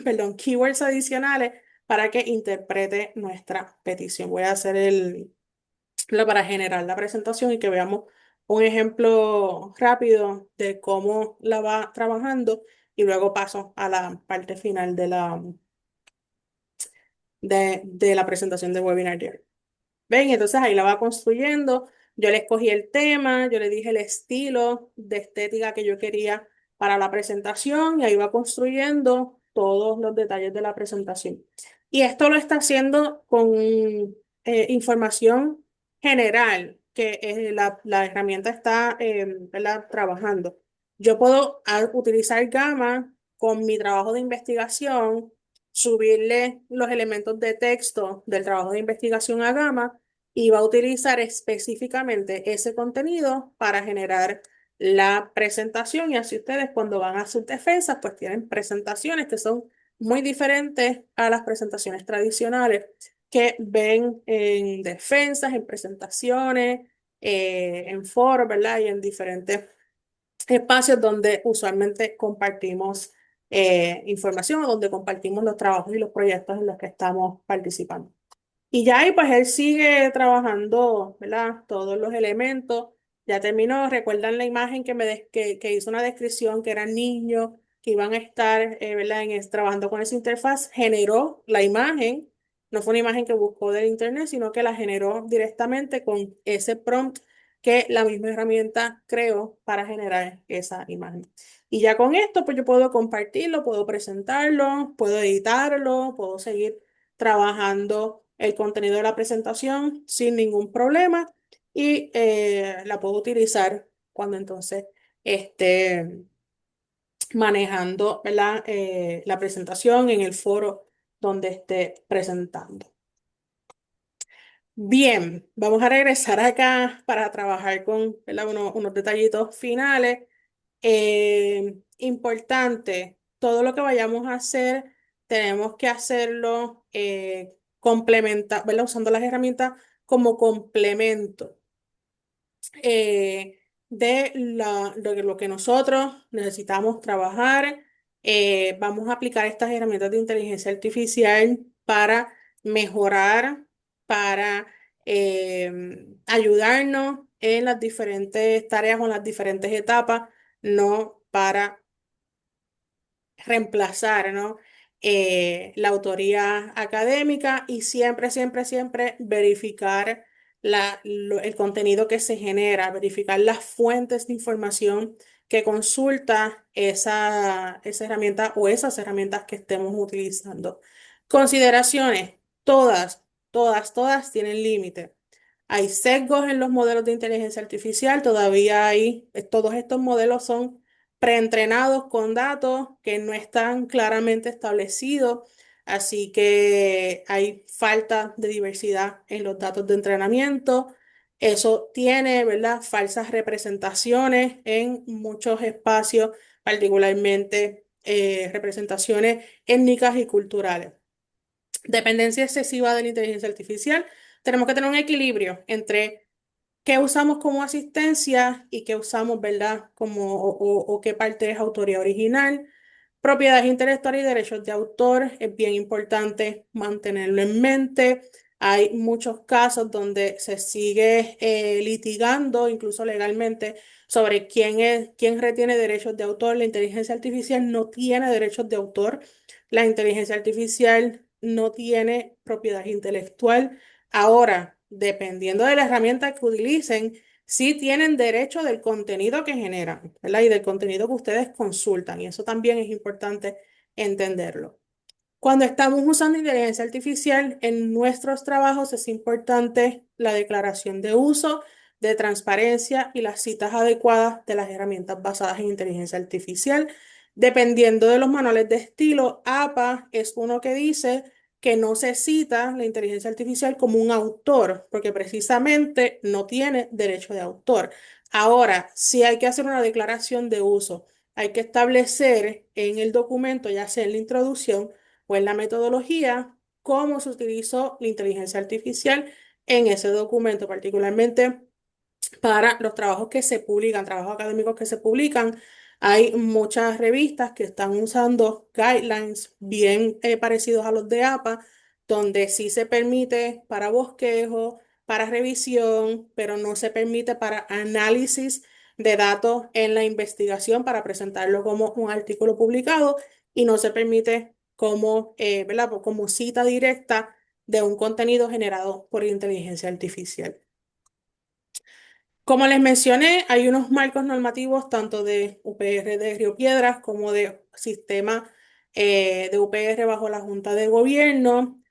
perdón, keywords adicionales para que interprete nuestra petición. Voy a hacer para generar la presentación y que veamos un ejemplo rápido de cómo la va trabajando y luego paso a la parte final de la presentación de webinar. ¿Ven? Entonces ahí la va construyendo. Yo le escogí el tema, yo le dije el estilo de estética que yo quería para la presentación y ahí va construyendo todos los detalles de la presentación. Y esto lo está haciendo con información general que la herramienta está ¿verdad? Trabajando. Yo puedo utilizar Gamma con mi trabajo de investigación, subirle los elementos de texto del trabajo de investigación a Gamma y va a utilizar específicamente ese contenido para generar la presentación y así ustedes cuando van a sus defensas pues tienen presentaciones que son muy diferentes a las presentaciones tradicionales que ven en defensas, en presentaciones, en foros, ¿verdad? Y en diferentes espacios donde usualmente compartimos información o donde compartimos los trabajos y los proyectos en los que estamos participando. Y ya ahí pues él sigue trabajando, ¿verdad? Todos los elementos. Ya terminó, recuerdan la imagen que hizo una descripción que eran niños que iban a estar, ¿verdad? Trabajando con esa interfaz, generó la imagen. No fue una imagen que buscó del internet, sino que la generó directamente con ese prompt que la misma herramienta creó para generar esa imagen. Y ya con esto, pues yo puedo compartirlo, puedo presentarlo, puedo editarlo, puedo seguir trabajando el contenido de la presentación sin ningún problema y la puedo utilizar cuando entonces esté manejando, ¿verdad? La presentación en el foro donde esté presentando. Bien, vamos a regresar acá para trabajar con, ¿verdad? Unos detallitos finales. Importante, todo lo que vayamos a hacer, tenemos que hacerlo ¿verdad? Usando las herramientas como complemento de lo que nosotros necesitamos trabajar. Vamos a aplicar estas herramientas de inteligencia artificial para mejorar, para ayudarnos en las diferentes tareas o en las diferentes etapas, no para reemplazar, ¿no? La autoría académica y siempre, siempre, siempre verificar el contenido que se genera, verificar las fuentes de información que consulta esa herramienta o esas herramientas que estemos utilizando. Consideraciones, todas, todas, todas tienen límite. Hay sesgos en los modelos de inteligencia artificial, todavía todos estos modelos son preentrenados con datos que no están claramente establecidos, así que hay falta de diversidad en los datos de entrenamiento. Eso tiene, ¿verdad? Falsas representaciones en muchos espacios, particularmente representaciones étnicas y culturales. dependencia excesiva de la inteligencia artificial. Tenemos que tener un equilibrio entre qué usamos como asistencia y qué usamos, ¿verdad? O qué parte es autoría original. Propiedad intelectual y derechos de autor, es bien importante mantenerlo en mente. Hay muchos casos donde se sigue litigando, incluso legalmente, sobre quién retiene derechos de autor. La inteligencia artificial no tiene derechos de autor. La inteligencia artificial no tiene propiedad intelectual. Ahora, dependiendo de la herramienta que utilicen, sí tienen derecho del contenido que generan, ¿verdad? Y del contenido que ustedes consultan. Y eso también es importante entenderlo. Cuando estamos usando inteligencia artificial en nuestros trabajos es importante la declaración de uso, de transparencia y las citas adecuadas de las herramientas basadas en inteligencia artificial. Dependiendo de los manuales de estilo, APA es uno que dice que no se cita la inteligencia artificial como un autor, porque precisamente no tiene derecho de autor. Ahora, sí hay que hacer una declaración de uso. Hay que establecer en el documento, ya sea en la introducción, o en la metodología, cómo se utilizó la inteligencia artificial en ese documento, particularmente para los trabajos que se publican, trabajos académicos que se publican. Hay muchas revistas que están usando guidelines bien parecidos a los de APA, donde sí se permite para bosquejo, para revisión, pero no se permite para análisis de datos en la investigación para presentarlo como un artículo publicado y no se permite como, ¿verdad? Como cita directa de un contenido generado por inteligencia artificial. Como les mencioné, hay unos marcos normativos tanto de UPR de Río Piedras como de sistema de UPR bajo la Junta de Gobierno.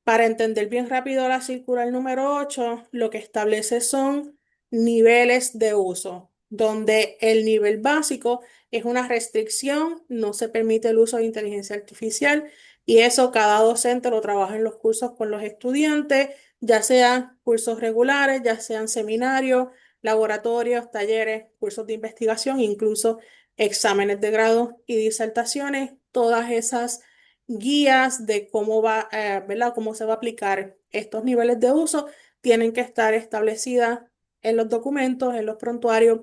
Para entender bien rápido la circular número 8, lo que establece son niveles de uso, donde el nivel básico es una restricción, no se permite el uso de inteligencia artificial y eso cada docente lo trabaja en los cursos con los estudiantes, ya sean cursos regulares, ya sean seminarios, laboratorios, talleres, cursos de investigación, incluso exámenes de grado y disertaciones, todas esas guías de cómo va, ¿verdad? Cómo se va a aplicar estos niveles de uso tienen que estar establecidas en los documentos, en los prontuarios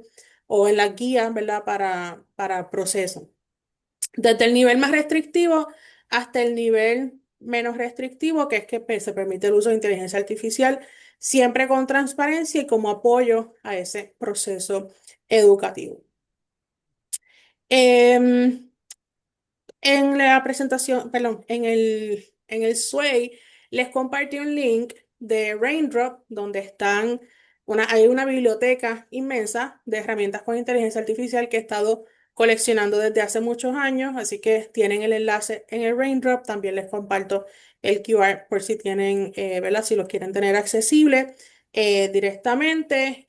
o en las guías, ¿verdad? Para proceso. Desde el nivel más restrictivo hasta el nivel menos restrictivo, que es que se permite el uso de inteligencia artificial, siempre con transparencia y como apoyo a ese proceso educativo. Em, en la presentación, perdón, en el SWAY les compartí un link de Raindrop donde hay una biblioteca inmensa de herramientas con inteligencia artificial que he estado coleccionando desde hace muchos años, así que tienen el enlace en el Raindrop. También les comparto el QR por si tienen, ¿verdad? Si lo quieren tener accesible directamente.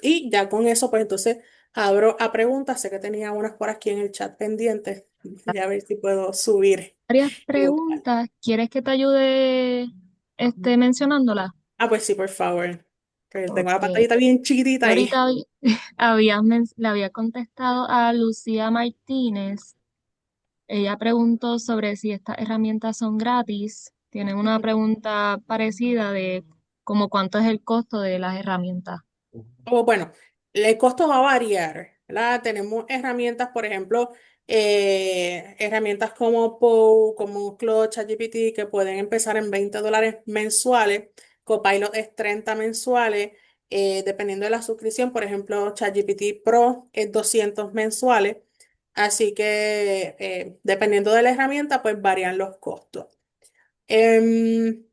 Y ya con eso, pues entonces abro a preguntas. Sé que tenía unas por aquí en el chat pendientes. Voy a ver si puedo subir Varias y buscar. preguntas. ¿Quieres que te ayude mencionándolas? Ah, pues sí, por favor. Que tengo la Ok. pantallita bien chiquitita Yo ahí. ahorita le había contestado a Lucía Martínez. Ella preguntó sobre si estas herramientas son gratis. Tienen una pregunta parecida de como cuánto es el costo de las herramientas. O bueno, el costo va a variar, ¿verdad? Tenemos herramientas, por ejemplo, herramientas como Poe, como Claude, ChatGPT, que pueden empezar en $20 mensuales. Copilot es 30 mensuales. Dependiendo de la suscripción, por ejemplo, ChatGPT Pro es 200 mensuales. Así que dependiendo de la herramienta, pues varían los costos. Em,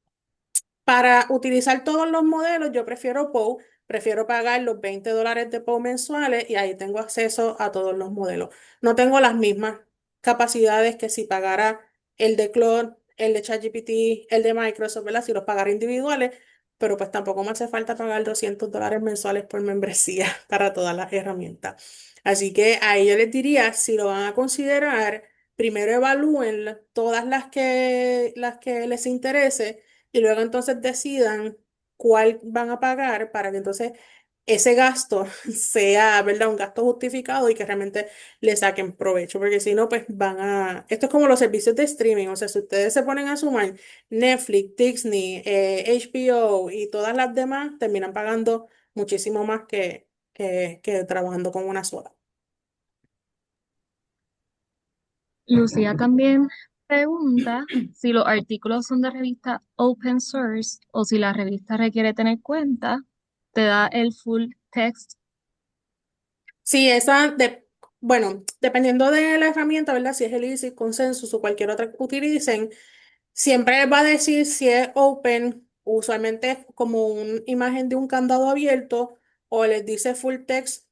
para utilizar todos los modelos, yo prefiero Poe, prefiero pagar los $20 de Poe mensuales y ahí tengo acceso a todos los modelos. No tengo las mismas capacidades que si pagara el de Claude, el de ChatGPT, el de Microsoft, ¿verdad? Si los pagara individuales, pero pues tampoco me hace falta pagar $200 mensuales por membresía para todas las herramientas. Así que ahí yo les diría, si lo van a considerar, primero evalúen todas las que les interese y luego entonces decidan cuál van a pagar para que entonces ese gasto sea, ¿verdad? Un gasto justificado y que realmente le saquen provecho, porque si no, pues esto es como los servicios de streaming, o sea, si ustedes se ponen a sumar Netflix, Disney, HBO y todas las demás, terminan pagando muchísimo más que trabajando con una sola. Lucía también pregunta si los artículos son de revista open source o si la revista requiere tener cuenta, te da el full text. Sí, bueno, dependiendo de la herramienta, ¿verdad? Si es el ISIS, Consensus o cualquier otra que utilicen, siempre va a decir si es open, usualmente es como una imagen de un candado abierto, o les dice full text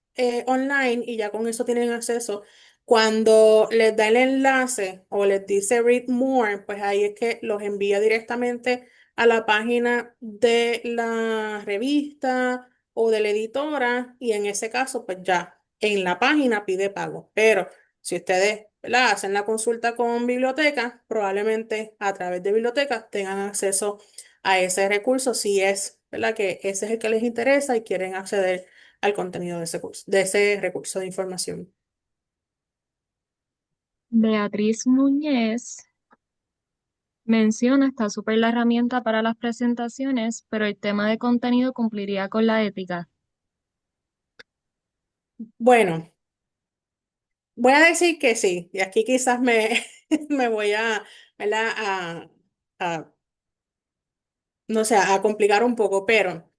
online y ya con eso tienen acceso. Cuando les da el enlace o les dice read more, pues ahí es que los envía directamente a la página de la revista o de la editora y en ese caso, pues ya en la página pide pago. Pero si ustedes, ¿verdad?, hacen la consulta con biblioteca, probablemente a través de biblioteca tengan acceso a ese recurso si es, ¿verdad?, que ese es el que les interesa y quieren acceder al contenido de ese curso, de ese recurso de información. Beatriz Núñez menciona, está súper la herramienta para las presentaciones, pero el tema de contenido cumpliría con la ética. Bueno, voy a decir que sí, y aquí quizás me voy ¿verdad?, a, no sé, a complicar un poco, pero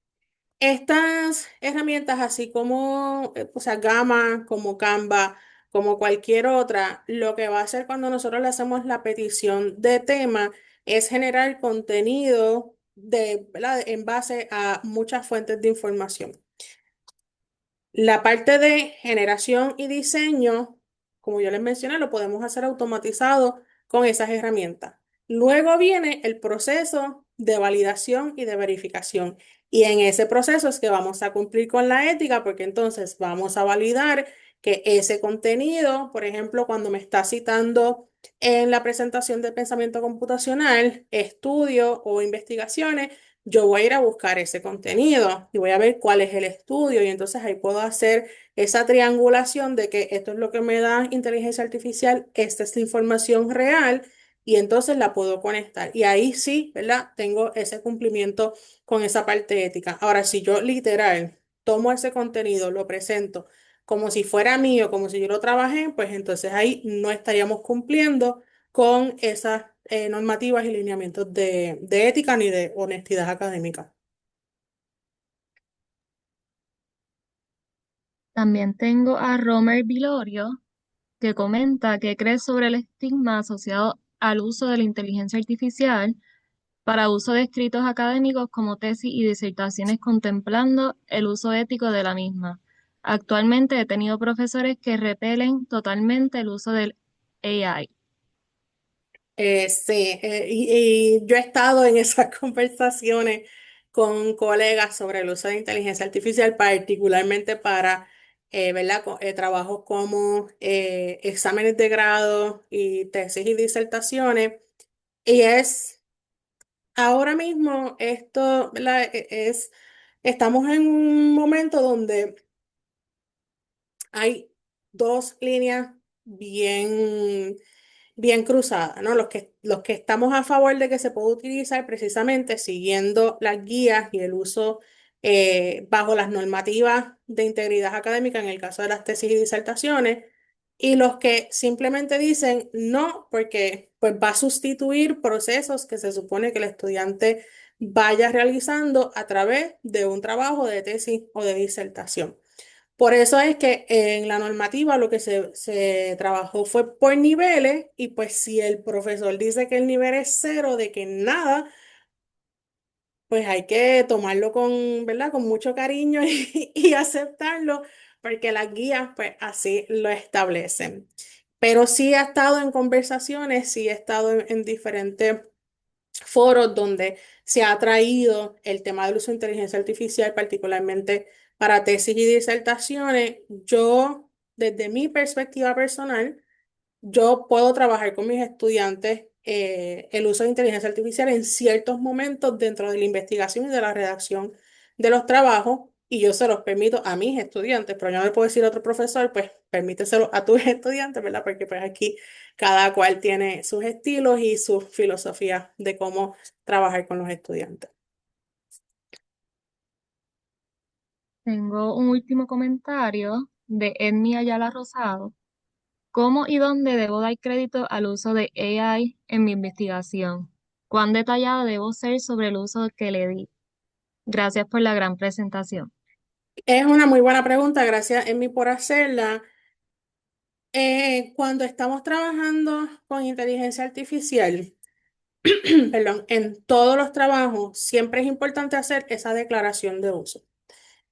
estas herramientas, así como, o sea, Gamma, como Canva, como cualquier otra, lo que va a hacer cuando nosotros le hacemos la petición de tema es generar contenido ¿verdad?, en base a muchas fuentes de información. La parte de generación y diseño, como yo les mencioné, lo podemos hacer automatizado con esas herramientas. Luego viene el proceso de validación y de verificación. Y en ese proceso es que vamos a cumplir con la ética, porque entonces vamos a validar que ese contenido, por ejemplo, cuando me está citando en la presentación de pensamiento computacional, estudio o investigaciones, yo voy a ir a buscar ese contenido y voy a ver cuál es el estudio y entonces ahí puedo hacer esa triangulación de que esto es lo que me da inteligencia artificial, esta es la información real y entonces la puedo conectar. Y ahí sí, ¿verdad? Tengo ese cumplimiento con esa parte ética. Ahora, si yo literal tomo ese contenido, lo presento como si fuera mío, como si yo lo trabajé, pues entonces ahí no estaríamos cumpliendo con esas normativas y lineamientos de ética ni de honestidad académica. También tengo a Romer Vilorio, que comenta que cree sobre el estigma asociado al uso de la inteligencia artificial para uso de escritos académicos como tesis y disertaciones contemplando el uso ético de la misma. Actualmente he tenido profesores que repelen totalmente el uso del AI. Sí, y yo he estado en esas conversaciones con colegas sobre el uso de inteligencia artificial, particularmente para, ¿verdad?, trabajos como exámenes de grado y tesis y disertaciones. Y ahora mismo esto, ¿verdad?, estamos en un momento donde hay dos líneas bien cruzadas, ¿no? Los que estamos a favor de que se puede utilizar precisamente siguiendo las guías y el uso bajo las normativas de integridad académica en el caso de las tesis y disertaciones, y los que simplemente dicen no, porque pues va a sustituir procesos que se supone que el estudiante vaya realizando a través de un trabajo de tesis o de disertación. Por eso es que en la normativa lo que se trabajó fue por niveles y pues si el profesor dice que el nivel es cero, de que nada, pues hay que tomarlo con, ¿verdad?, con mucho cariño y aceptarlo porque las guías pues así lo establecen. Pero sí he estado en conversaciones, sí he estado en diferentes foros donde se ha traído el tema del uso de inteligencia artificial, particularmente para tesis y disertaciones. Yo, desde mi perspectiva personal, yo puedo trabajar con mis estudiantes el uso de inteligencia artificial en ciertos momentos dentro de la investigación y de la redacción de los trabajos. y yo se los permito a mis estudiantes, pero yo no le puedo decir a otro profesor, pues permíteselo a tus estudiantes, ¿verdad? Porque pues aquí cada cual tiene sus estilos y sus filosofías de cómo trabajar con los estudiantes. Tengo un último comentario de Edmi Ayala Rosado. ¿Cómo y dónde debo dar crédito al uso de AI en mi investigación? ¿Cuán detallada debo ser sobre el uso que le di? Gracias por la gran presentación. Es una muy buena pregunta, gracias Emi por hacerla. Cuando estamos trabajando con inteligencia artificial, perdón, en todos los trabajos siempre es importante hacer esa declaración de uso.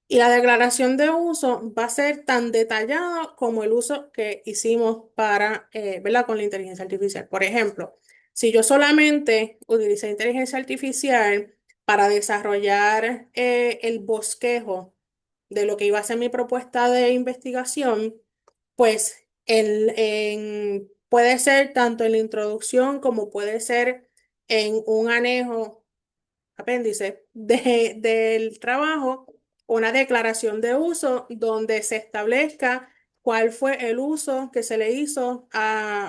Y la declaración de uso va a ser tan detallada como el uso que hicimos para, ¿verdad? Con la inteligencia artificial. Por ejemplo, si yo solamente utilicé inteligencia artificial para desarrollar el bosquejo de lo que iba a ser mi propuesta de investigación, pues puede ser tanto en la introducción como puede ser en un anejo apéndice del trabajo, una declaración de uso donde se establezca cuál fue el uso que se le hizo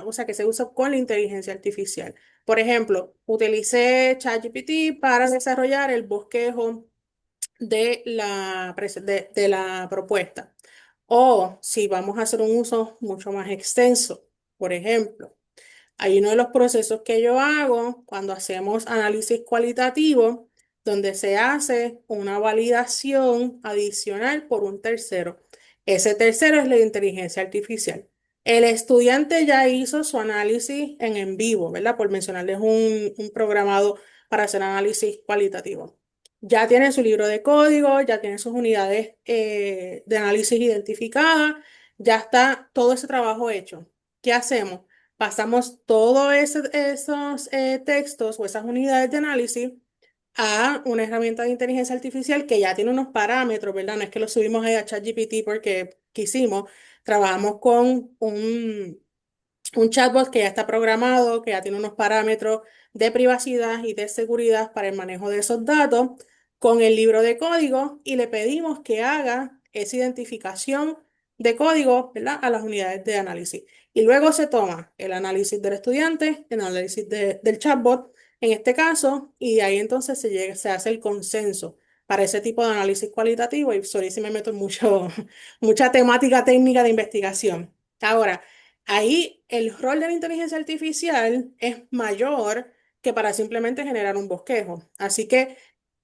o sea, que se usó con la inteligencia artificial. Por ejemplo, utilicé ChatGPT para desarrollar el bosquejo de la propuesta. O si vamos a hacer un uso mucho más extenso, por ejemplo. Hay uno de los procesos que yo hago cuando hacemos análisis cualitativo, donde se hace una validación adicional por un tercero. Ese tercero es la inteligencia artificial. El estudiante ya hizo su análisis en vivo, ¿verdad? Por mencionarles un programado para hacer análisis cualitativo. Ya tiene su libro de código, ya tiene sus unidades de análisis identificadas, ya está todo ese trabajo hecho. ¿Qué hacemos? Pasamos todos esos textos o esas unidades de análisis a una herramienta de inteligencia artificial que ya tiene unos parámetros, ¿verdad? No es que lo subimos ahí a ChatGPT porque quisimos. Trabajamos con un chatbot que ya está programado, que ya tiene unos parámetros de privacidad y de seguridad para el manejo de esos datos, con el libro de código y le pedimos que haga esa identificación de código, ¿verdad? A las unidades de análisis. Y luego se toma el análisis del estudiante, el análisis del chatbot, en este caso, y de ahí entonces se hace el consenso para ese tipo de análisis cualitativo y sorry si me meto en mucha temática técnica de investigación. Ahora, ahí el rol de la inteligencia artificial es mayor que para simplemente generar un bosquejo. Así que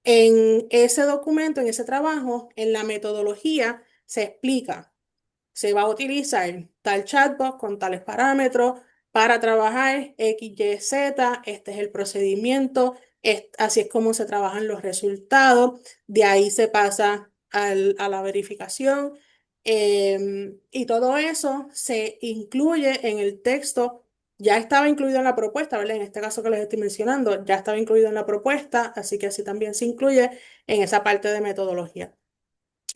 en ese documento, en ese trabajo, en la metodología se explica, se va a utilizar tal chatbot con tales parámetros para trabajar X, Y, Z, este es el procedimiento, así es como se trabajan los resultados, de ahí se pasa a la verificación y todo eso se incluye en el texto. Ya estaba incluido en la propuesta, ¿verdad? En este caso que les estoy mencionando, ya estaba incluido en la propuesta, así que así también se incluye en esa parte de metodología.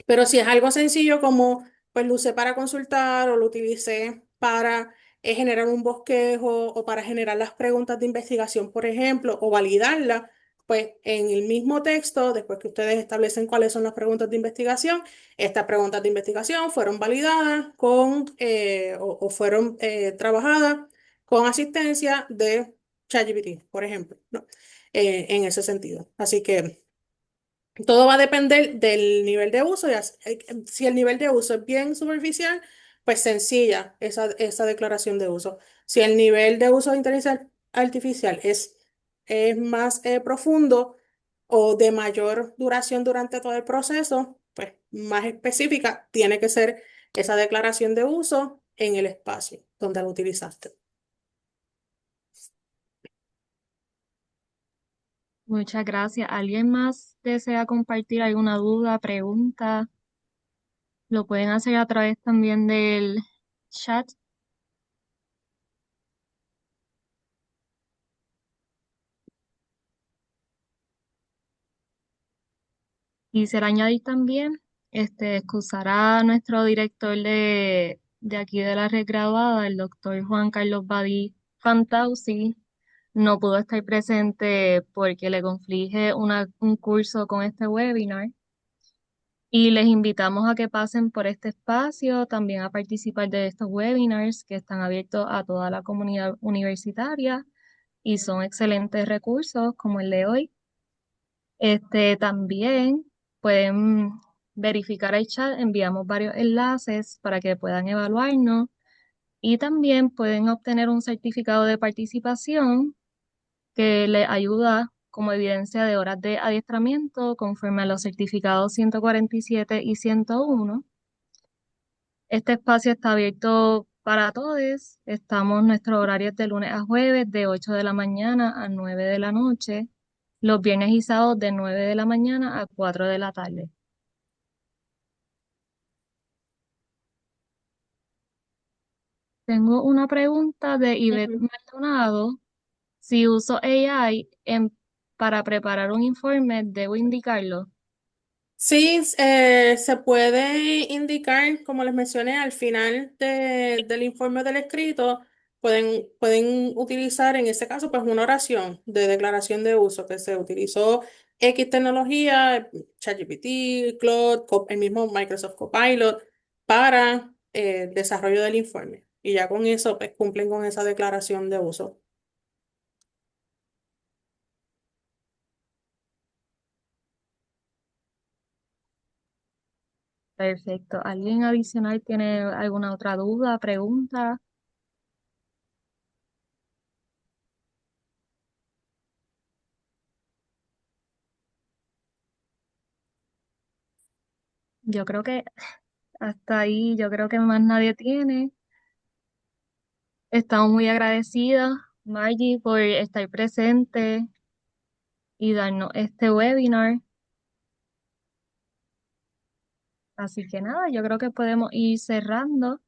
Pero si es algo sencillo como pues lo usé para consultar o lo utilicé para generar un bosquejo o para generar las preguntas de investigación, por ejemplo, o validarlas, pues en el mismo texto, después que ustedes establecen cuáles son las preguntas de investigación, estas preguntas de investigación fueron validadas o fueron trabajadas con asistencia de ChatGPT, por ejemplo, ¿no? En ese sentido. Así que... Todo va a depender del nivel de uso. Si el nivel de uso es bien superficial, pues sencilla esa declaración de uso. Si el nivel de uso de inteligencia artificial es más profundo o de mayor duración durante todo el proceso, pues más específica tiene que ser esa declaración de uso en el espacio donde lo utilizaste. Muchas gracias. ¿Alguien más desea compartir alguna duda, pregunta? Lo pueden hacer a través también del chat. Quisiera añadir también, excusará a nuestro director de aquí de la red graduada, el doctor Juan Carlos Badí Fantauci, no pudo estar presente porque le conflige un curso con este webinar. Y les invitamos a que pasen por este espacio, también a participar de estos webinars que están abiertos a toda la comunidad universitaria y son excelentes recursos como el de hoy. También pueden verificar el chat, enviamos varios enlaces para que puedan evaluarnos y también pueden obtener un certificado de participación que les ayuda como evidencia de horas de adiestramiento conforme a los certificados 147 y 101. Este espacio está abierto para todos. Nuestros horarios de lunes a jueves de 8 de la mañana a 9 de la noche, los viernes y sábados de 9 de la mañana a 4 de la tarde. Tengo una pregunta de Ivette Ujú. Maldonado. Si uso AI para preparar un informe, ¿debo indicarlo? Sí, se puede indicar, como les mencioné, al final del informe del escrito, pueden utilizar en ese caso pues una oración de declaración de uso que se utilizó X tecnología, ChatGPT, Claude, el mismo Microsoft Copilot, para el desarrollo del informe. Y ya con eso pues cumplen con esa declaración de uso. Perfecto. ¿Alguien adicional tiene alguna otra duda, pregunta? Yo creo que hasta ahí, yo creo que más nadie tiene. Estamos muy agradecidas, Margie, por estar presente y darnos este webinar. Así que nada, yo creo que podemos ir cerrando.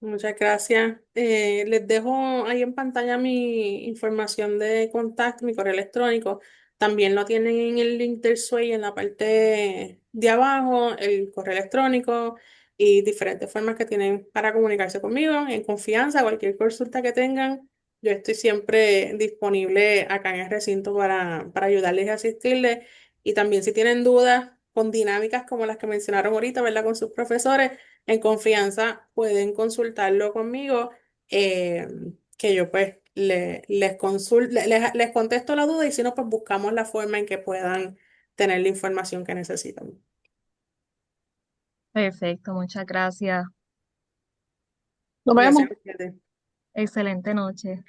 Muchas gracias. Les dejo ahí en pantalla mi información de contacto, mi correo electrónico. También lo tienen en el link del SWAY en la parte de abajo, el correo electrónico y diferentes formas que tienen para comunicarse conmigo en confianza, cualquier consulta que tengan. Yo estoy siempre disponible acá en el recinto para ayudarles y asistirles. Y también si tienen dudas con dinámicas como las que mencionaron ahorita, ¿verdad? Con sus profesores en confianza pueden consultarlo conmigo, eh, que yo pues les contesto la duda y si no, pues buscamos la forma en que puedan tener la información que necesitan. Perfecto, muchas gracias. Nos vemos. Excelente noche.